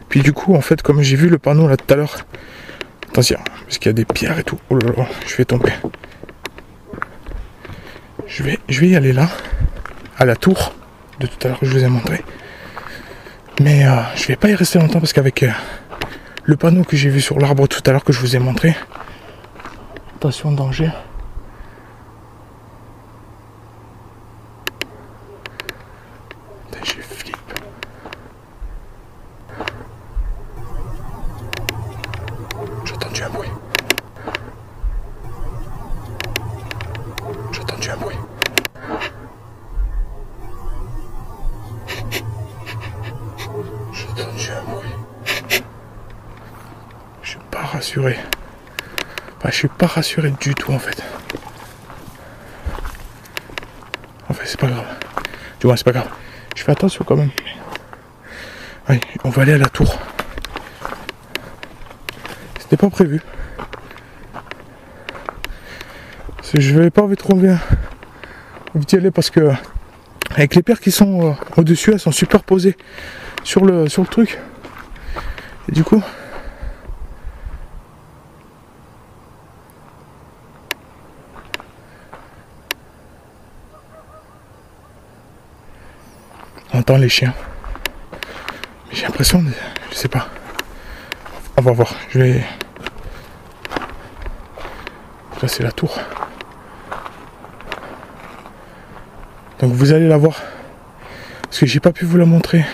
Puis du coup, en fait, comme j'ai vu le panneau là tout à l'heure. Attention, parce qu'il y a des pierres et tout. Oh là là, je vais tomber. Je vais y aller là. À la tour de tout à l'heure que je vous ai montré. Mais je vais pas y rester longtemps parce qu'avec le panneau que j'ai vu sur l'arbre tout à l'heure que je vous ai montré. Attention, danger. Je flippe. J'ai entendu un bruit. J'ai entendu un bruit. J'ai entendu un bruit. Je suis pas rassuré. Bah, je suis pas rassuré du tout en fait. En fait, c'est pas grave. Du moins, c'est pas grave. Je fais attention quand même. Allez, on va aller à la tour. C'était pas prévu. Je vais pas trop vite y aller parce que avec les pierres qui sont au-dessus, elles sont superposées sur le truc. Et du coup, on entend les chiens. Mais j'ai l'impression de... Je sais pas. On va voir. Je vais... Là, c'est la tour. Donc vous allez la voir. Parce que j'ai pas pu vous la montrer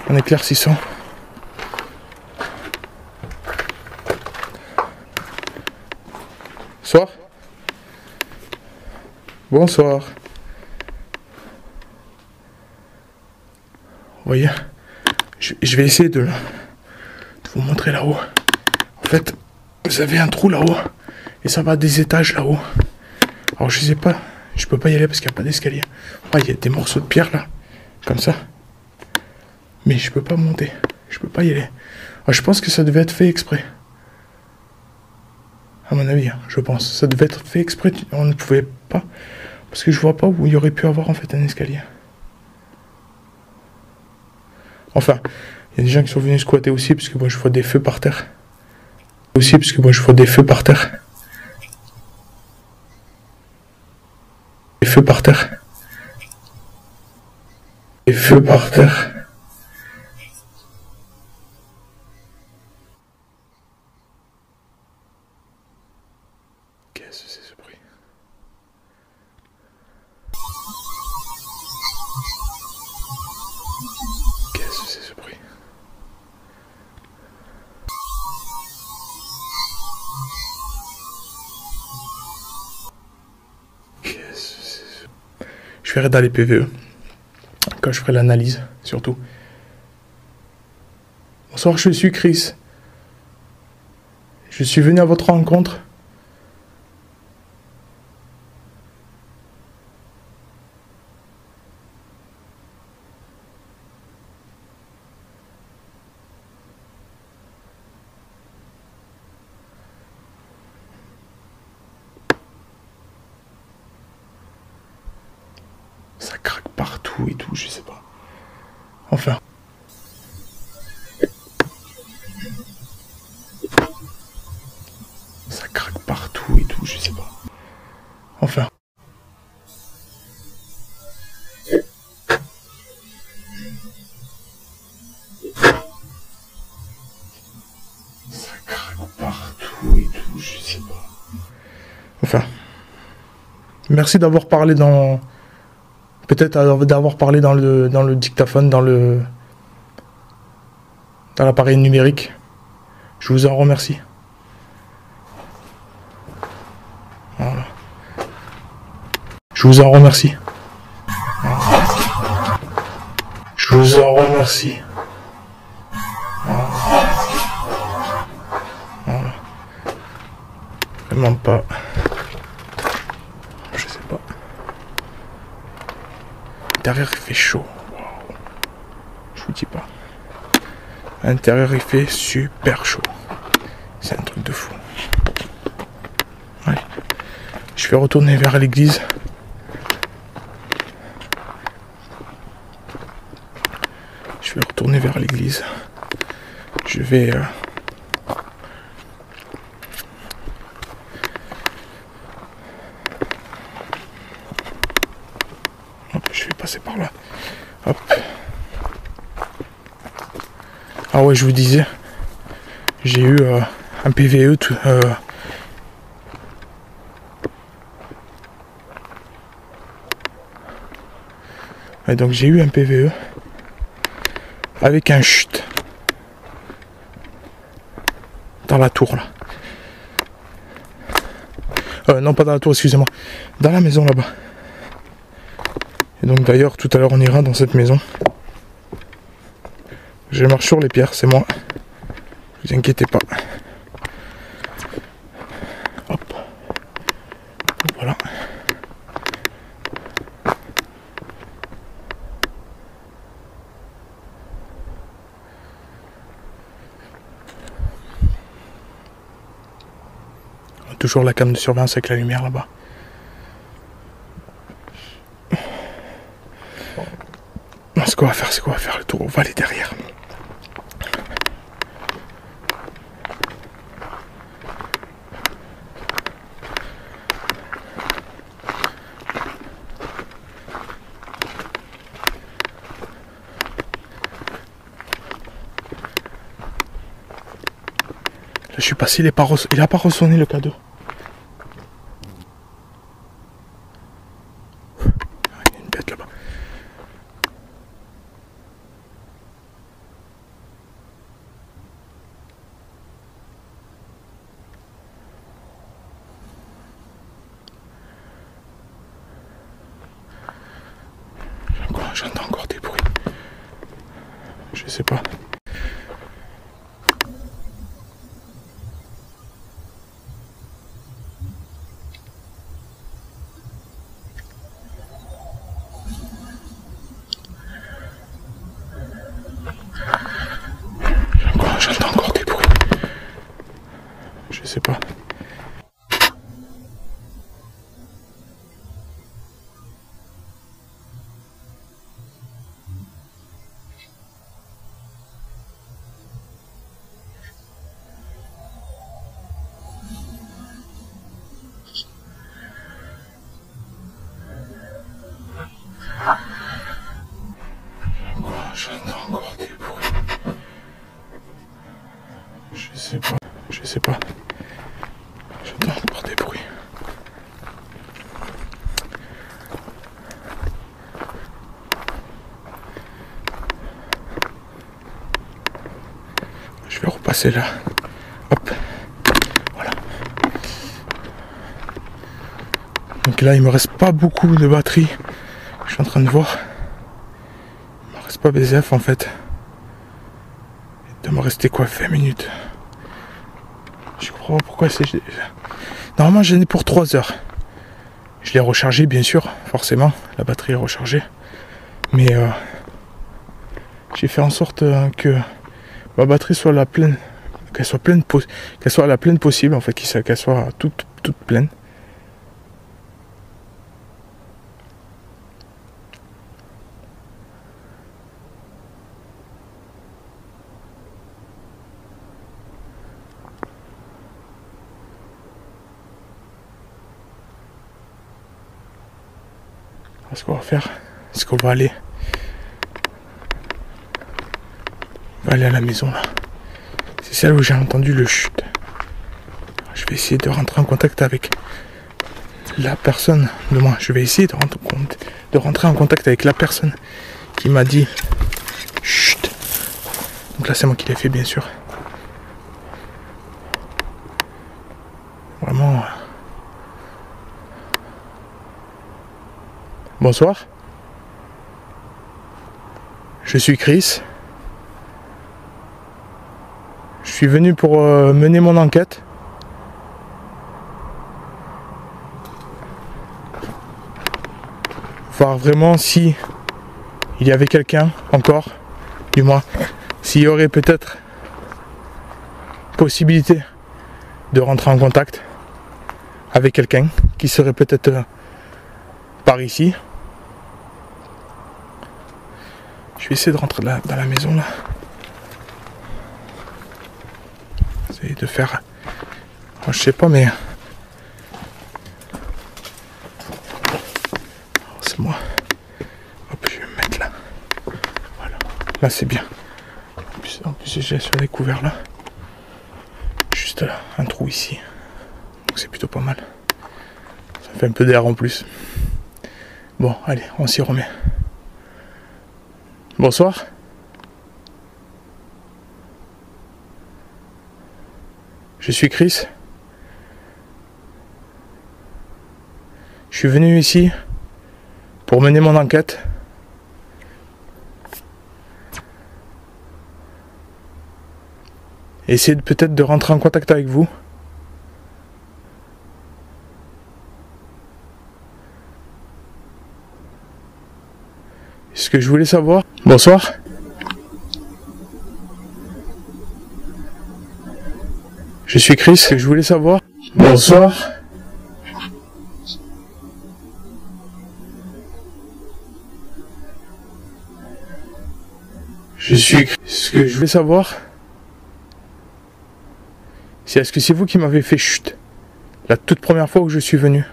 en éclaircissant. Bonsoir. Bonsoir. Vous voyez, je vais essayer de vous montrer là-haut. En fait, vous avez un trou là-haut. Et ça va à des étages là-haut. Alors je sais pas, je peux pas y aller parce qu'il n'y a pas d'escalier. Ah, il y a des morceaux de pierre là, comme ça. Mais je peux pas monter, je peux pas y aller. Alors, je pense que ça devait être fait exprès. À mon avis, hein, je pense. Ça devait être fait exprès, on ne pouvait pas. Parce que je vois pas où il y aurait pu avoir en fait un escalier. Enfin, il y a des gens qui sont venus squatter aussi, parce que moi je vois des feux par terre. feux par terre. Des feux par terre. Qu'est-ce que c'est ce bruit? Qu'est-ce que c'est ce bruit? Qu'est-ce que c'est ce... Je verrai dans les PVE. Quand je ferai l'analyse, surtout. Bonsoir, je suis Chris. Je suis venu à votre rencontre. Ça craque partout et tout, je sais pas. Enfin. Ça craque partout et tout, je sais pas. Enfin. Ça craque partout et tout, je sais pas. Enfin. Merci d'avoir parlé dans... Peut-être d'avoir parlé dans le dictaphone, dans l'appareil numérique. Je vous en remercie. Voilà. Je vous en remercie. Voilà. Je vous en remercie. Voilà. Voilà. Vraiment pas. Je sais pas. L'intérieur il fait chaud. Wow. Je vous dis pas. À l'intérieur il fait super chaud. C'est un truc de fou. Allez. Je vais retourner vers l'église. Je vais retourner vers l'église. Je vais... Hop, je vais passer par là. Hop. Ah ouais, je vous disais, j'ai eu un PVE tout... Et donc j'ai eu un PVE avec un chute dans la tour là. Non, pas dans la tour, excusez-moi. Dans la maison là-bas. Et donc d'ailleurs, tout à l'heure, on ira dans cette maison. Je marche sur les pierres, c'est moi. Ne vous inquiétez pas. Hop. Voilà. Toujours la cam de surveillance avec la lumière là-bas. Ce qu'on va faire, c'est qu'on va faire le tour. On va aller derrière. Là, je suis passé, il a pas ressonné le cadeau. Il y a une bête là-bas. J'entends encore des bruits. Je sais pas. J'entends encore des bruits. Je sais pas. passer là. Hop. Voilà. Donc là, il me reste pas beaucoup de batterie. Je suis en train de voir. Il me reste pas BZF en fait. Il doit me rester quoi, 20 minutes. Je comprends pas pourquoi c'est... Normalement, j'en ai pour 3 heures. Je l'ai rechargé, bien sûr, forcément. La batterie est rechargée. Mais j'ai fait en sorte que ma batterie soit la pleine, qu'elle soit la pleine possible, en fait, qu'elle soit toute pleine. Ce qu'on va faire, c'est qu'on va aller à la maison là. C'est celle où j'ai entendu le chute. Je vais essayer de rentrer en contact avec la personne de moi. Je vais essayer de rentrer en contact avec la personne qui m'a dit chut. Donc là c'est moi qui l'ai fait, bien sûr. Vraiment. Bonsoir. Je suis Chris. Je suis venu pour mener mon enquête. Voir vraiment si il y avait quelqu'un encore, du moins, s'il y aurait peut-être possibilité de rentrer en contact avec quelqu'un qui serait peut-être par ici. Je vais essayer de rentrer dans la maison là. Essayer de faire... je sais pas, mais... c'est moi. Hop, je vais me mettre là. Voilà. Là c'est bien. En plus j'ai sur les couverts là. Juste là, un trou ici. Donc c'est plutôt pas mal. Ça fait un peu d'air en plus. Bon, allez, on s'y remet. Bonsoir. Je suis Chris. Je suis venu ici pour mener mon enquête. Essayer peut-être de rentrer en contact avec vous. Ce que je voulais savoir... Bonsoir. Je suis Chris, ce que je voulais savoir... Bonsoir. Je suis Chris, ce que je voulais savoir... Est-ce que c'est vous qui m'avez fait chut la toute première fois où je suis venu?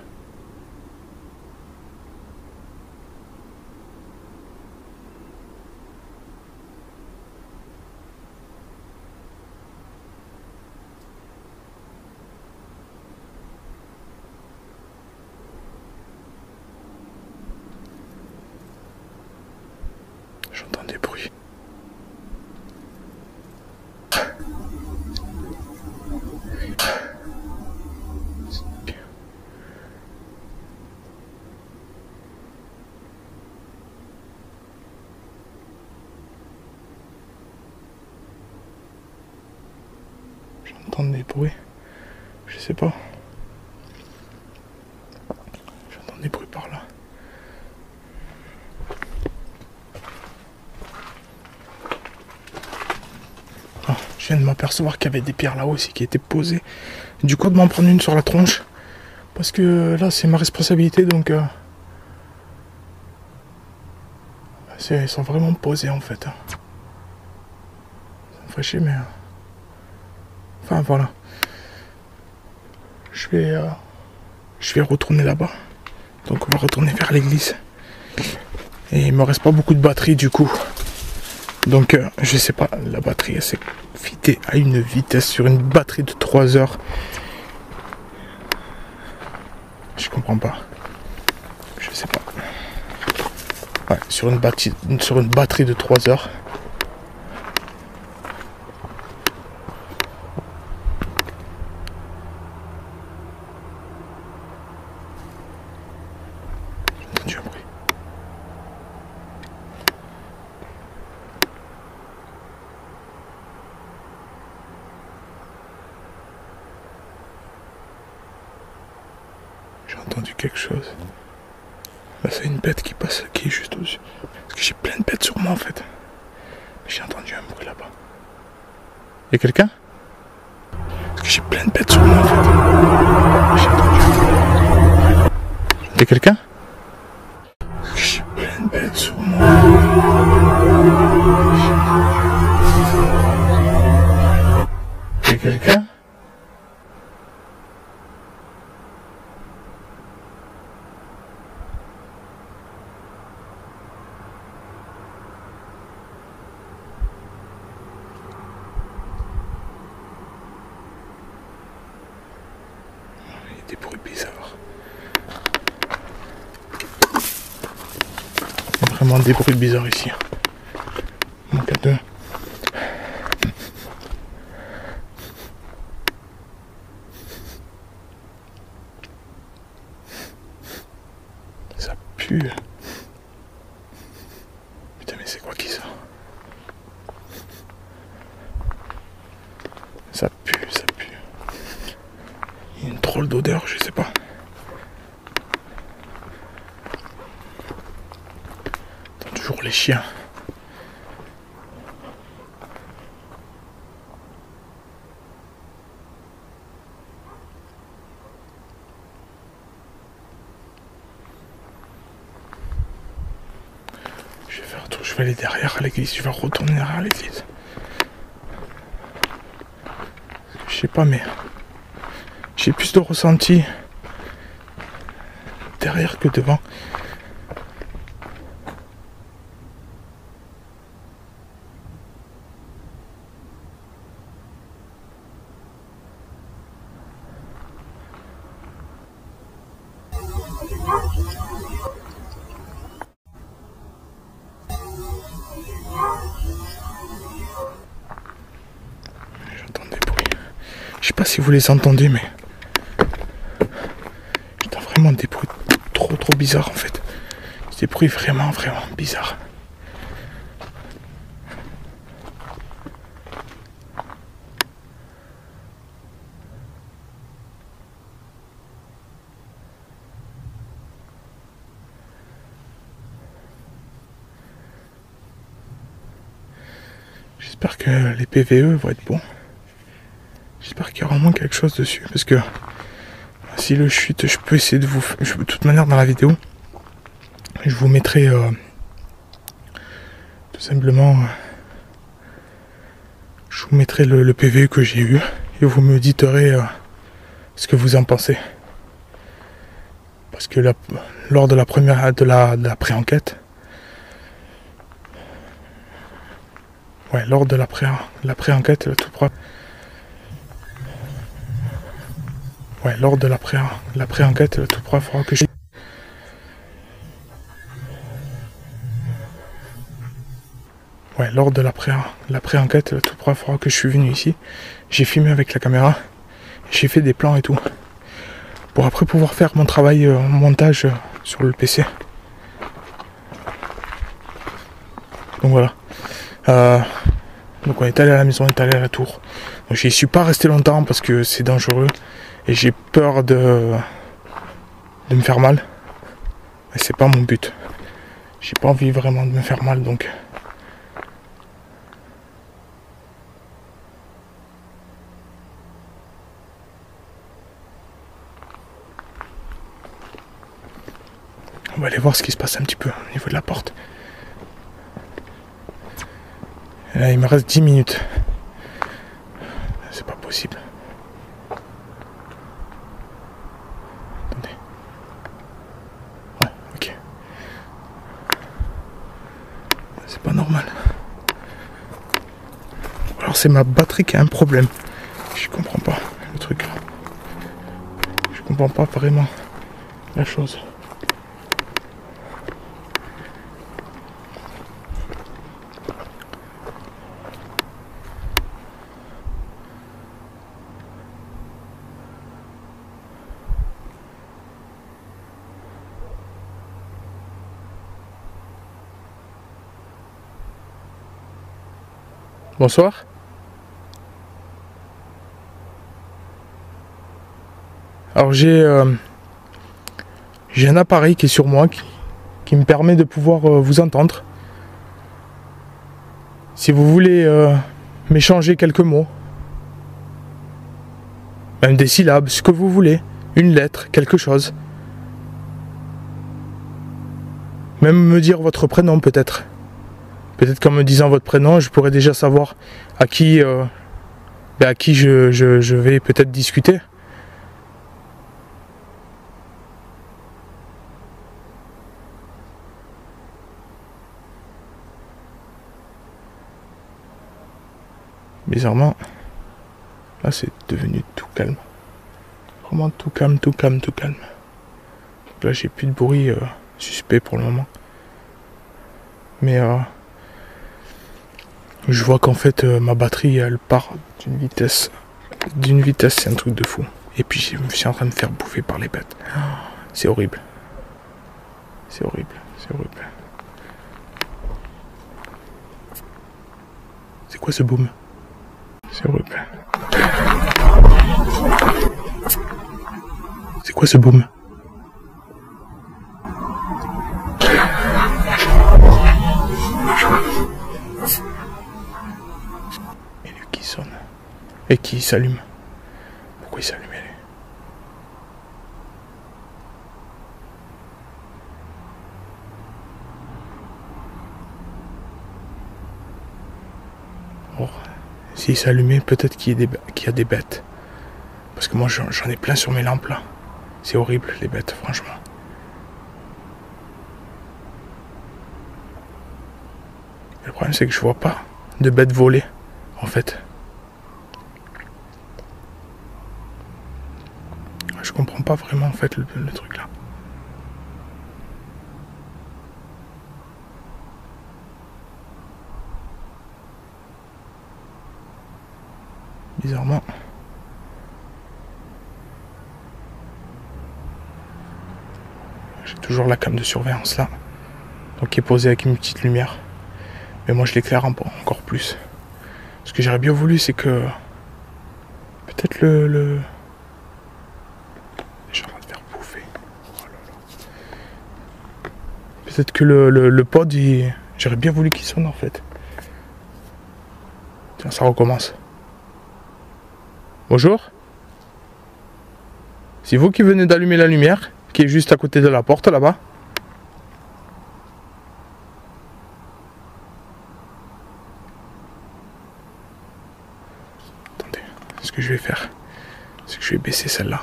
J'entends des bruits. J'entends des bruits. Je sais pas. J'entends des bruits par là. Ah, je viens de m'apercevoir qu'il y avait des pierres là-haut aussi qui étaient posées. Du coup, de m'en prendre une sur la tronche. Parce que là, c'est ma responsabilité, donc... Elles sont vraiment posées en fait. Ça me fait chier, mais... Enfin voilà. Je vais retourner là-bas. Donc on va retourner vers l'église. Et il me reste pas beaucoup de batterie du coup. Donc je sais pas, la batterie elle s'est vidée à une vitesse sur une batterie de 3 heures. Je comprends pas. Je sais pas. Ouais, sur une batterie de 3 heures. entendu un bruit. J'ai entendu quelque chose. Là, c'est une bête qui passe, qui est juste au-dessus. Parce que j'ai plein de bêtes sur moi en fait. Mais j'ai entendu un bruit là-bas. Y'a quelqu'un? Parce que j'ai plein de bêtes sur moi en fait. J'ai entendu un bruit. Y'a quelqu'un? Parce que j'ai plein de bêtes sur moi. Y'a quelqu'un? Des bruits bizarres. Il y a vraiment des bruits bizarres ici. Mon cas de... Ça pue. Putain mais c'est quoi qui sort? Ça pue, ça pue. Il y a une drôle d'odeur, je sais pas. Attends, toujours les chiens. Je vais faire un tour, je vais aller derrière à l'église, je vais retourner derrière l'église. Je sais pas mais... J'ai plus de ressenti derrière que devant. J'entends des bruits. Je sais pas si vous les entendez mais... Vraiment des bruits trop bizarres en fait. Des bruits vraiment bizarres. J'espère que les PVE vont être bons. J'espère qu'il y aura au moins quelque chose dessus parce que si le chute, je peux essayer de vous... De toute manière dans la vidéo, je vous mettrai tout simplement... je vous mettrai le PV que j'ai eu et vous me direz ce que vous en pensez. Parce que lors de la première de la pré-enquête, ouais, lors de la pré-enquête, tout propre. Ouais, lors de la pré-enquête, tout propre, il faudra que je... Ouais, lors de la pré-enquête, tout propre, il faudra que je suis venu ici. J'ai filmé avec la caméra. J'ai fait des plans et tout. Pour après pouvoir faire mon travail montage sur le PC. Donc voilà. Donc on est allé à la maison, on est allé à la tour. Donc j'y suis pas resté longtemps parce que c'est dangereux. Et j'ai peur de me faire mal. Et c'est pas mon but. J'ai pas envie vraiment de me faire mal donc. On va aller voir ce qui se passe un petit peu au niveau de la porte. Et là il me reste 10 minutes. C'est pas possible. Attendez. Ouais, ok. C'est pas normal. Alors c'est ma batterie qui a un problème. Je comprends pas le truc. Je comprends pas vraiment la chose. Bonsoir. Alors j'ai un appareil qui est sur moi qui me permet de pouvoir vous entendre. Si vous voulez m'échanger quelques mots, même des syllabes, ce que vous voulez, une lettre, quelque chose. Même me dire votre prénom peut-être. Peut-être qu'en me disant votre prénom, je pourrais déjà savoir à qui je vais peut-être discuter. Bizarrement, là c'est devenu tout calme. Vraiment tout calme, tout calme, tout calme. Donc là j'ai plus de bruit suspect pour le moment. Mais je vois qu'en fait ma batterie elle part d'une vitesse, c'est un truc de fou. Et puis je me suis en train de me faire bouffer par les bêtes. C'est horrible. C'est horrible, c'est horrible. C'est quoi ce boom? C'est horrible. C'est quoi ce boom? Et lui qui sonne. Et qui s'allume. Pourquoi il s'allume lui? Oh. S'il s'allumait, peut-être qu'il y a des bêtes. Parce que moi j'en ai plein sur mes lampes là. C'est horrible les bêtes, franchement. Et le problème c'est que je vois pas de bêtes volées en fait. Je comprends pas vraiment en fait le truc là. Bizarrement. J'ai toujours la cam de surveillance là. Donc qui est posée avec une petite lumière. Mais moi je l'éclaire encore plus. Ce que j'aurais bien voulu c'est que peut-être le... Je suis en train de faire bouffer. Oh là là. Peut-être que le pod j'aurais bien voulu qu'il sonne en fait. Tiens, ça recommence. Bonjour. C'est vous qui venez d'allumer la lumière qui est juste à côté de la porte là-bas. Attendez, ce que je vais faire, c'est que je vais baisser celle-là.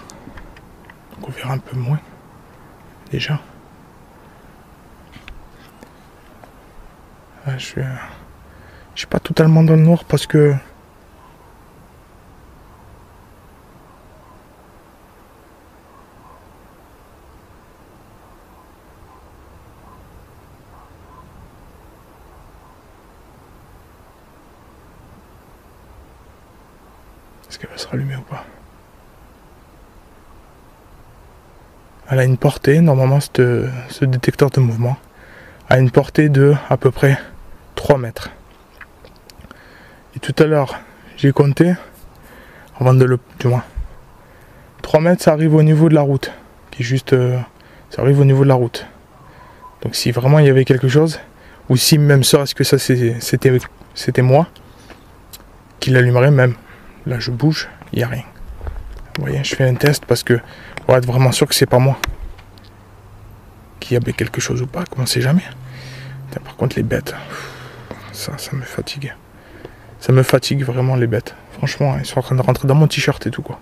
Donc on verra un peu moins déjà. Je suis pas totalement dans le noir parce que est-ce qu'elle va se rallumer ou pas? Elle a une portée, normalement ce détecteur de mouvement a une portée de à peu près 3 mètres. Et tout à l'heure, j'ai compté, avant de le... du moins, 3 mètres ça arrive au niveau de la route, qui est juste... ça arrive au niveau de la route. Donc si vraiment il y avait quelque chose, ou si même serait-ce que ça c'était moi, qui l'allumerait même. Là je bouge, il n'y a rien. Vous voyez, je fais un test parce que pour être vraiment sûr que c'est pas moi. Qu'il y avait quelque chose ou pas, on sait jamais. Par contre les bêtes, ça me fatigue. Ça me fatigue vraiment les bêtes. Franchement, ils sont en train de rentrer dans mon t-shirt et tout quoi.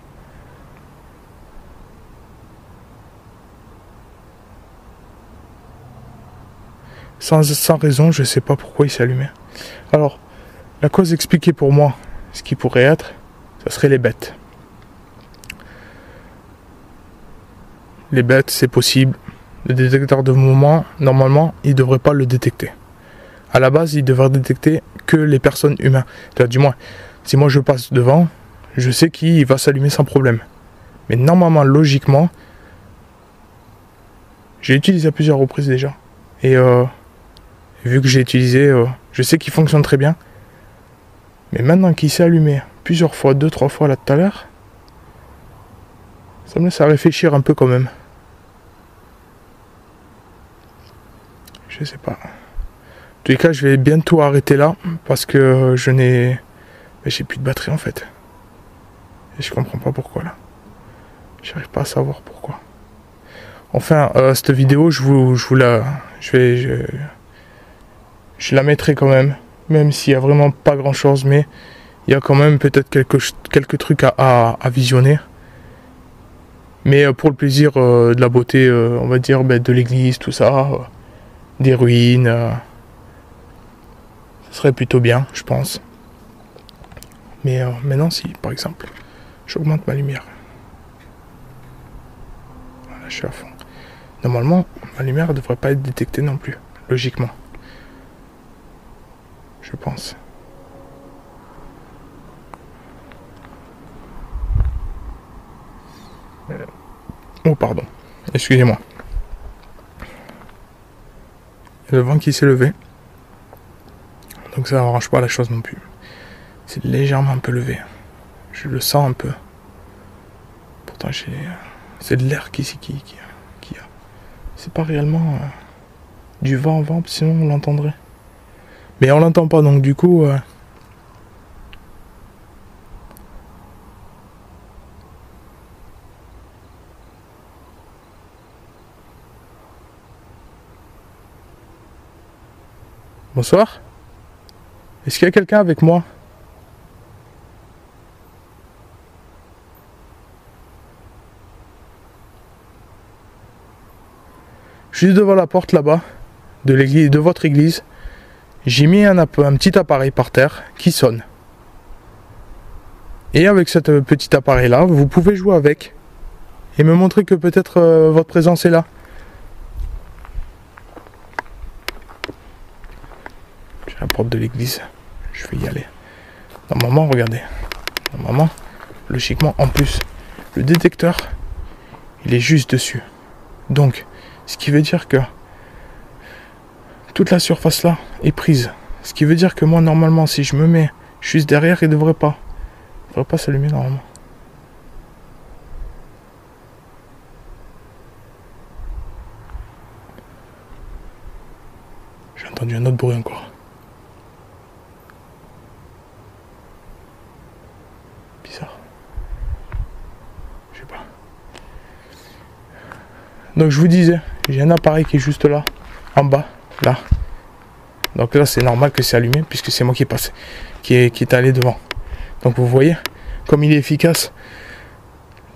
Sans raison, je sais pas pourquoi il s'est allumé. Alors, la cause expliquée pour moi, ce qui pourrait être, ça serait les bêtes. Les bêtes, c'est possible. Le détecteur de mouvement, normalement, il ne devrait pas le détecter. À la base, il devrait détecter que les personnes humaines. Du moins, si moi je passe devant, je sais qu'il va s'allumer sans problème. Mais normalement, logiquement, j'ai utilisé à plusieurs reprises déjà. Et vu que j'ai utilisé, je sais qu'il fonctionne très bien. Mais maintenant qu'il s'est allumé plusieurs fois, 2-3 fois là tout à l'heure, ça me laisse à réfléchir un peu quand même. Je sais pas. En tous les cas, je vais bientôt arrêter là parce que j'ai plus de batterie en fait. Et je comprends pas pourquoi là. J'arrive pas à savoir pourquoi. Enfin, cette vidéo, je la mettrai quand même s'il y a vraiment pas grand chose, mais il y a quand même peut-être quelques trucs à visionner. Mais pour le plaisir de la beauté, on va dire, de l'église, tout ça, des ruines, ce serait plutôt bien, je pense. Mais maintenant, si, par exemple, j'augmente ma lumière. Voilà, je suis à fond. Normalement, ma lumière ne devrait pas être détectée non plus, logiquement. Je pense. Oh, pardon. Excusez-moi. Il y a le vent qui s'est levé. Donc ça n'arrange pas la chose non plus. C'est légèrement un peu levé. Je le sens un peu. Pourtant, c'est de l'air qui a. C'est pas réellement du vent, sinon on l'entendrait. Mais on l'entend pas, donc du coup... Bonsoir. Est-ce qu'il y a quelqu'un avec moi? Juste devant la porte là-bas, de l'église, de votre église, j'ai mis un petit appareil par terre qui sonne. Et avec ce petit appareil là, vous pouvez jouer avec et me montrer que peut-être votre présence est là. J'ai la porte de l'église, je vais y aller. Normalement, regardez. Normalement, logiquement, en plus, le détecteur, il est juste dessus. Donc, ce qui veut dire que toute la surface là est prise. Ce qui veut dire que moi, normalement, si je me mets juste derrière, il ne devrait pas s'allumer normalement. J'ai entendu un autre bruit encore. Bizarre. Je sais pas. Donc je vous disais, j'ai un appareil qui est juste là, en bas, là. Donc là c'est normal que c'est allumé puisque c'est moi qui est passé, qui est allé devant. Donc vous voyez, comme il est efficace.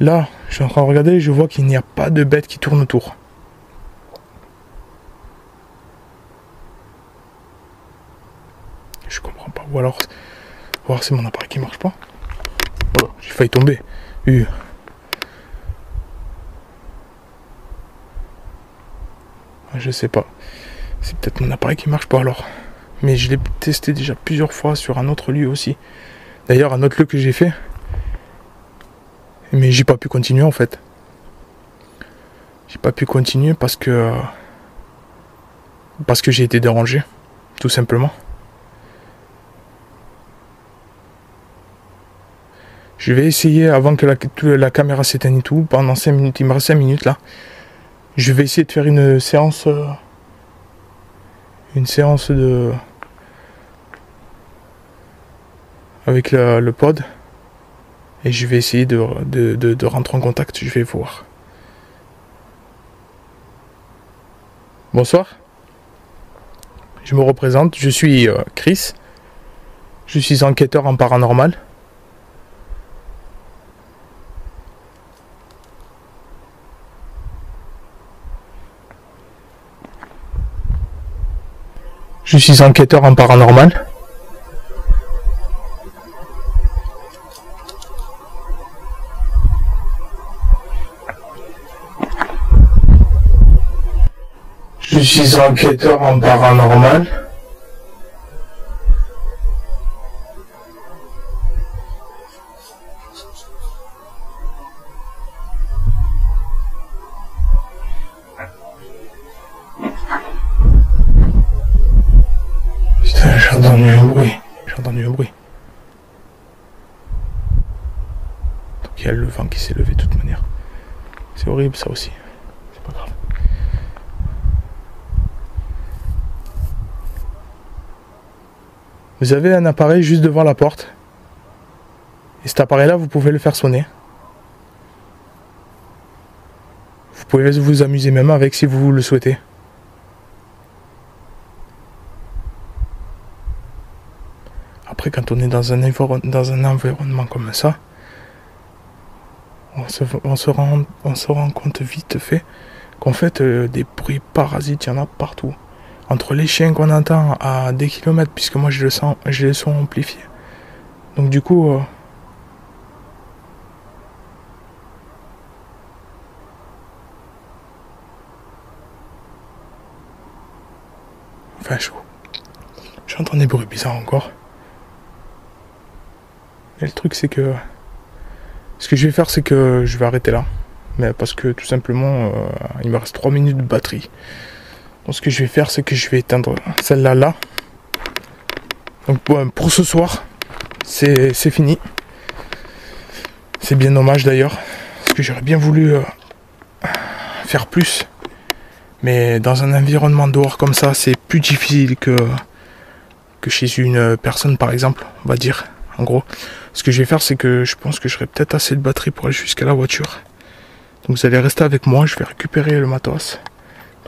Là, je suis en train de regarder et je vois qu'il n'y a pas de bête qui tourne autour. Je comprends pas. Ou alors c'est mon appareil qui marche pas. Oh, j'ai failli tomber. Je sais pas. C'est peut-être mon appareil qui marche pas alors. Mais je l'ai testé déjà plusieurs fois sur un autre lieu aussi. D'ailleurs, un autre lieu que j'ai fait. Mais j'ai pas pu continuer en fait. J'ai pas pu continuer parce que j'ai été dérangé. Tout simplement. Je vais essayer avant que la caméra s'éteigne et tout. Pendant 5 minutes. Il me reste 5 minutes là. Je vais essayer de faire une séance de avec le pod et je vais essayer de rentrer en contact. Je vais voir. Bonsoir. Je me représente. Je suis Chris. Je suis enquêteur en paranormal. Je suis enquêteur en paranormal. Je suis enquêteur en paranormal. Putain, j'ai entendu un bruit. y a le vent qui s'est levé de toute manière. C'est horrible ça aussi. C'est pas grave. Vous avez un appareil juste devant la porte. Et cet appareil-là, vous pouvez le faire sonner. Vous pouvez vous amuser même avec si vous le souhaitez. Après, quand on est dans un environnement comme ça, on se rend compte vite fait qu'en fait, des bruits parasites, il y en a partout. Entre les chiens qu'on entend à des kilomètres, puisque moi j'ai le son amplifié. Donc du coup... Enfin, j'entends des bruits bizarres encore. Et le truc, c'est que... Ce que je vais faire, c'est que je vais arrêter là. Mais parce que, tout simplement, il me reste 3 minutes de batterie. Donc, ce que je vais faire, c'est que je vais éteindre celle-là, là. Donc, pour ce soir, c'est fini. C'est bien dommage, d'ailleurs. Parce que j'aurais bien voulu faire plus. Mais dans un environnement dehors comme ça, c'est plus difficile que chez une personne, par exemple, on va dire. En gros, ce que je vais faire, c'est que je pense que j'aurai peut-être assez de batterie pour aller jusqu'à la voiture. Donc vous allez rester avec moi, je vais récupérer le matos.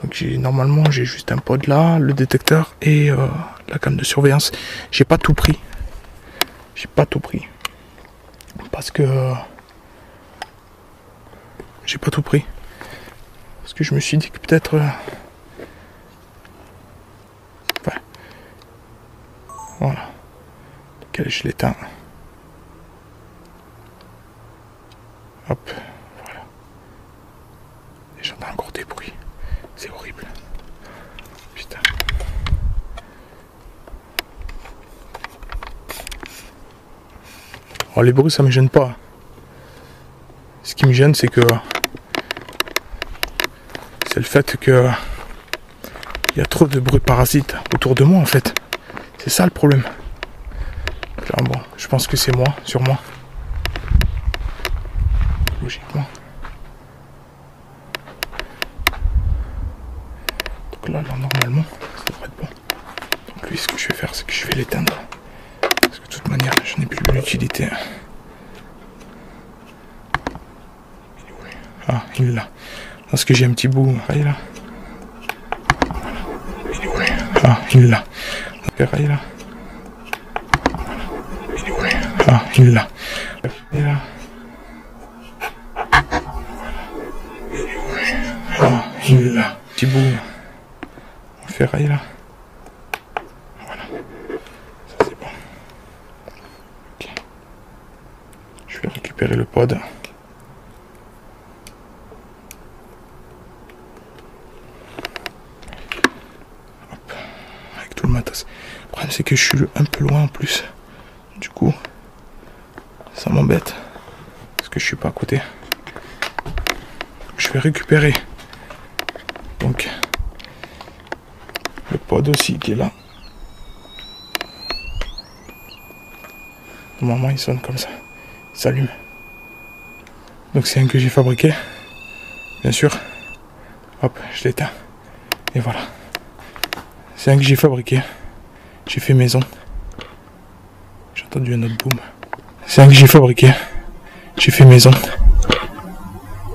Donc normalement, j'ai juste un pod là, le détecteur et la cam de surveillance. J'ai pas tout pris. J'ai pas tout pris. Parce que... j'ai pas tout pris. Parce que je me suis dit que peut-être... Enfin... Voilà. Ok, je l'éteins. Hop. Voilà. Et j'entends encore des bruits. C'est horrible. Putain. Alors les bruits, ça me gêne pas. Ce qui me gêne, c'est que... c'est le fait que il y a trop de bruit parasites autour de moi en fait. C'est ça le problème. Alors bon, je pense que c'est moi, sur moi. Logiquement. Donc là, normalement, ça devrait être bon. Donc lui, ce que je vais faire, c'est que je vais l'éteindre. Parce que de toute manière, j'en ai plus l'utilité. Il est où lui ? Ah, il est là. Parce que j'ai un petit bout, rail là. Voilà. Il est où lui ? Ah, il est là. Rail là. Voilà. Il est où lui ? Ah, il est là. Il est là. Il est où lui ? Ah, il est là. Petit bout. On fait rail là. Voilà. Ça c'est bon. Ok. Je vais récupérer le pod. Tout le matos. Le problème c'est que je suis un peu loin en plus. Du coup, ça m'embête. Parce que je suis pas à côté. Je vais récupérer. Donc, le pod aussi qui est là. Normalement il sonne comme ça. Il s'allume. Donc c'est un que j'ai fabriqué. Bien sûr. Hop, je l'éteins. Et voilà. C'est un que j'ai fabriqué. J'ai fait maison. J'ai entendu un autre boom. C'est un que j'ai fabriqué. J'ai fait maison.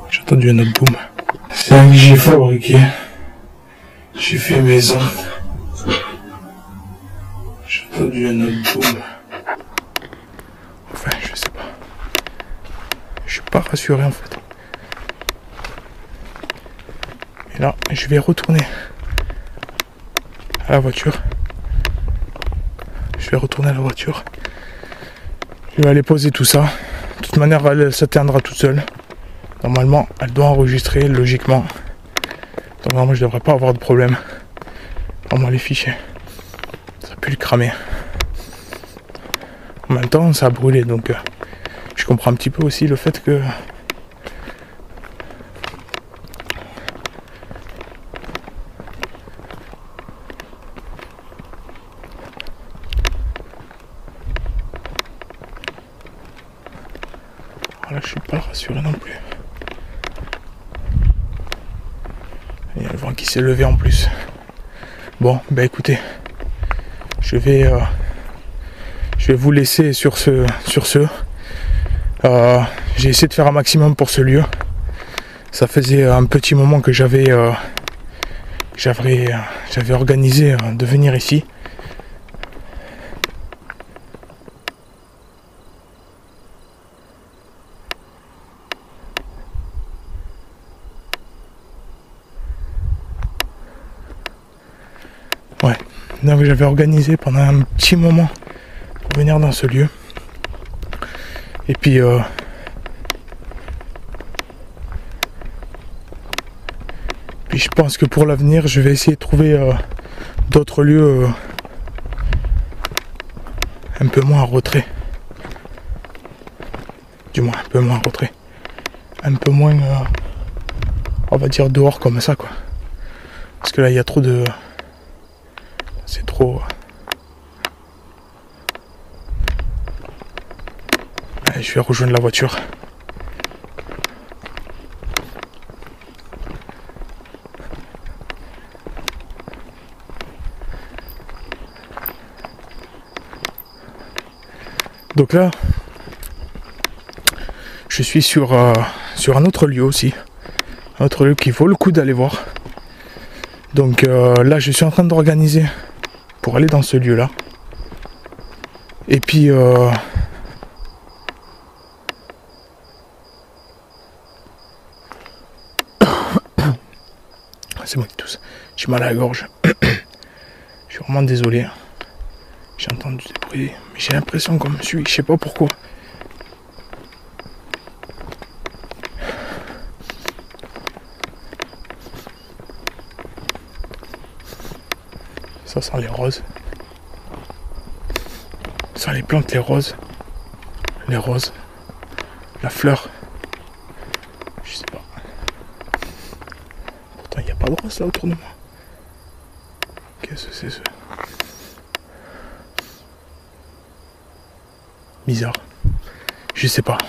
J'ai entendu un autre boom. C'est un que j'ai fabriqué. J'ai fait maison. J'ai entendu un autre boom. Enfin, je sais pas. Je suis pas rassuré en fait. Et là, je vais retourner à la voiture. Je vais retourner à la voiture. Je vais aller poser tout ça. De toute manière, elle s'atteindra toute seule. Normalement, elle doit enregistrer logiquement. Donc normalement, je devrais pas avoir de problème. Normalement, les fichiers, ça a pu le cramer. En même temps, ça a brûlé. Donc, je comprends un petit peu aussi le fait que... Là, je suis pas rassuré non plus. Il y a le vent qui s'est levé en plus. Bon, bah écoutez, je vais vous laisser sur ce. J'ai essayé de faire un maximum pour ce lieu. Ça faisait un petit moment que j'avais organisé de venir ici. Ouais, donc j'avais organisé pendant un petit moment pour venir dans ce lieu. Et puis je pense que pour l'avenir, je vais essayer de trouver d'autres lieux un peu moins en retrait. Du moins un peu moins en retrait. Un peu moins, on va dire dehors comme ça quoi. Parce que là il y a trop de... C'est trop... Allez, je vais rejoindre la voiture. Donc là, je suis sur un autre lieu aussi. Un autre lieu qui vaut le coup d'aller voir. Donc là, je suis en train d'organiser pour aller dans ce lieu-là. Et puis... c'est moi qui tousse. J'ai mal à la gorge. Je suis vraiment désolé. J'ai entendu des bruits, mais j'ai l'impression qu'on me suit, je sais pas pourquoi. Ça sent les roses. Ça sent les plantes, les roses. Les roses. La fleur. Je sais pas. Pourtant, il n'y a pas de roses là autour de moi. Qu'est-ce que c'est ça? Bizarre. Je sais pas.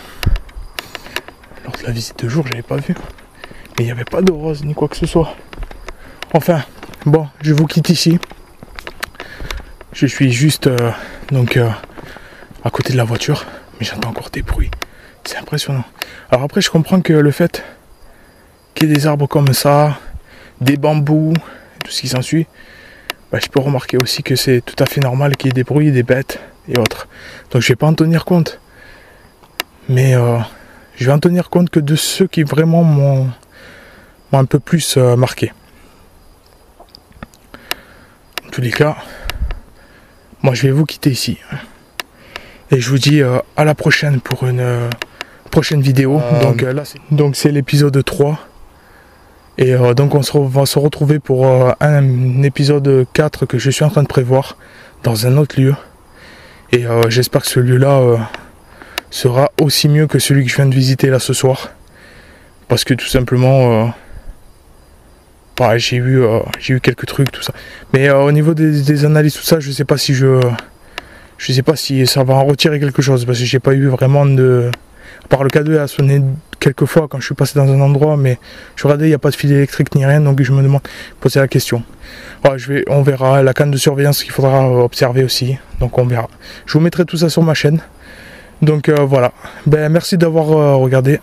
Lors de la visite de jour, j'avais pas vu. Mais il n'y avait pas de rose ni quoi que ce soit. Enfin, bon, je vous quitte ici. Je suis juste à côté de la voiture. Mais j'entends encore des bruits. C'est impressionnant. Alors après, je comprends que le fait qu'il y ait des arbres comme ça, des bambous, tout ce qui s'ensuit, bah, je peux remarquer aussi que c'est tout à fait normal qu'il y ait des bruits, des bêtes et autres. Donc je vais pas en tenir compte. Mais je vais en tenir compte que de ceux qui vraiment m'ont un peu plus marqué. En tous les cas, moi je vais vous quitter ici. Et je vous dis à la prochaine pour une prochaine vidéo. Donc c'est l'épisode 3. Et donc va se retrouver pour un épisode 4 que je suis en train de prévoir dans un autre lieu. Et j'espère que ce lieu-là sera aussi mieux que celui que je viens de visiter là ce soir. Parce que tout simplement, j'ai eu quelques trucs, tout ça. Mais au niveau des analyses, tout ça, je sais pas si ça va en retirer quelque chose. Parce que j'ai pas eu vraiment de... À part le cadeau a sonné quelques fois quand je suis passé dans un endroit, mais je regardais, il n'y a pas de fil électrique ni rien, donc je me demande, poser la question. Ouais, on verra la canne de surveillance qu'il faudra observer aussi, donc on verra. Je vous mettrai tout ça sur ma chaîne. Donc voilà, merci d'avoir regardé,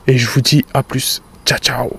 et je vous dis à plus. Ciao ciao.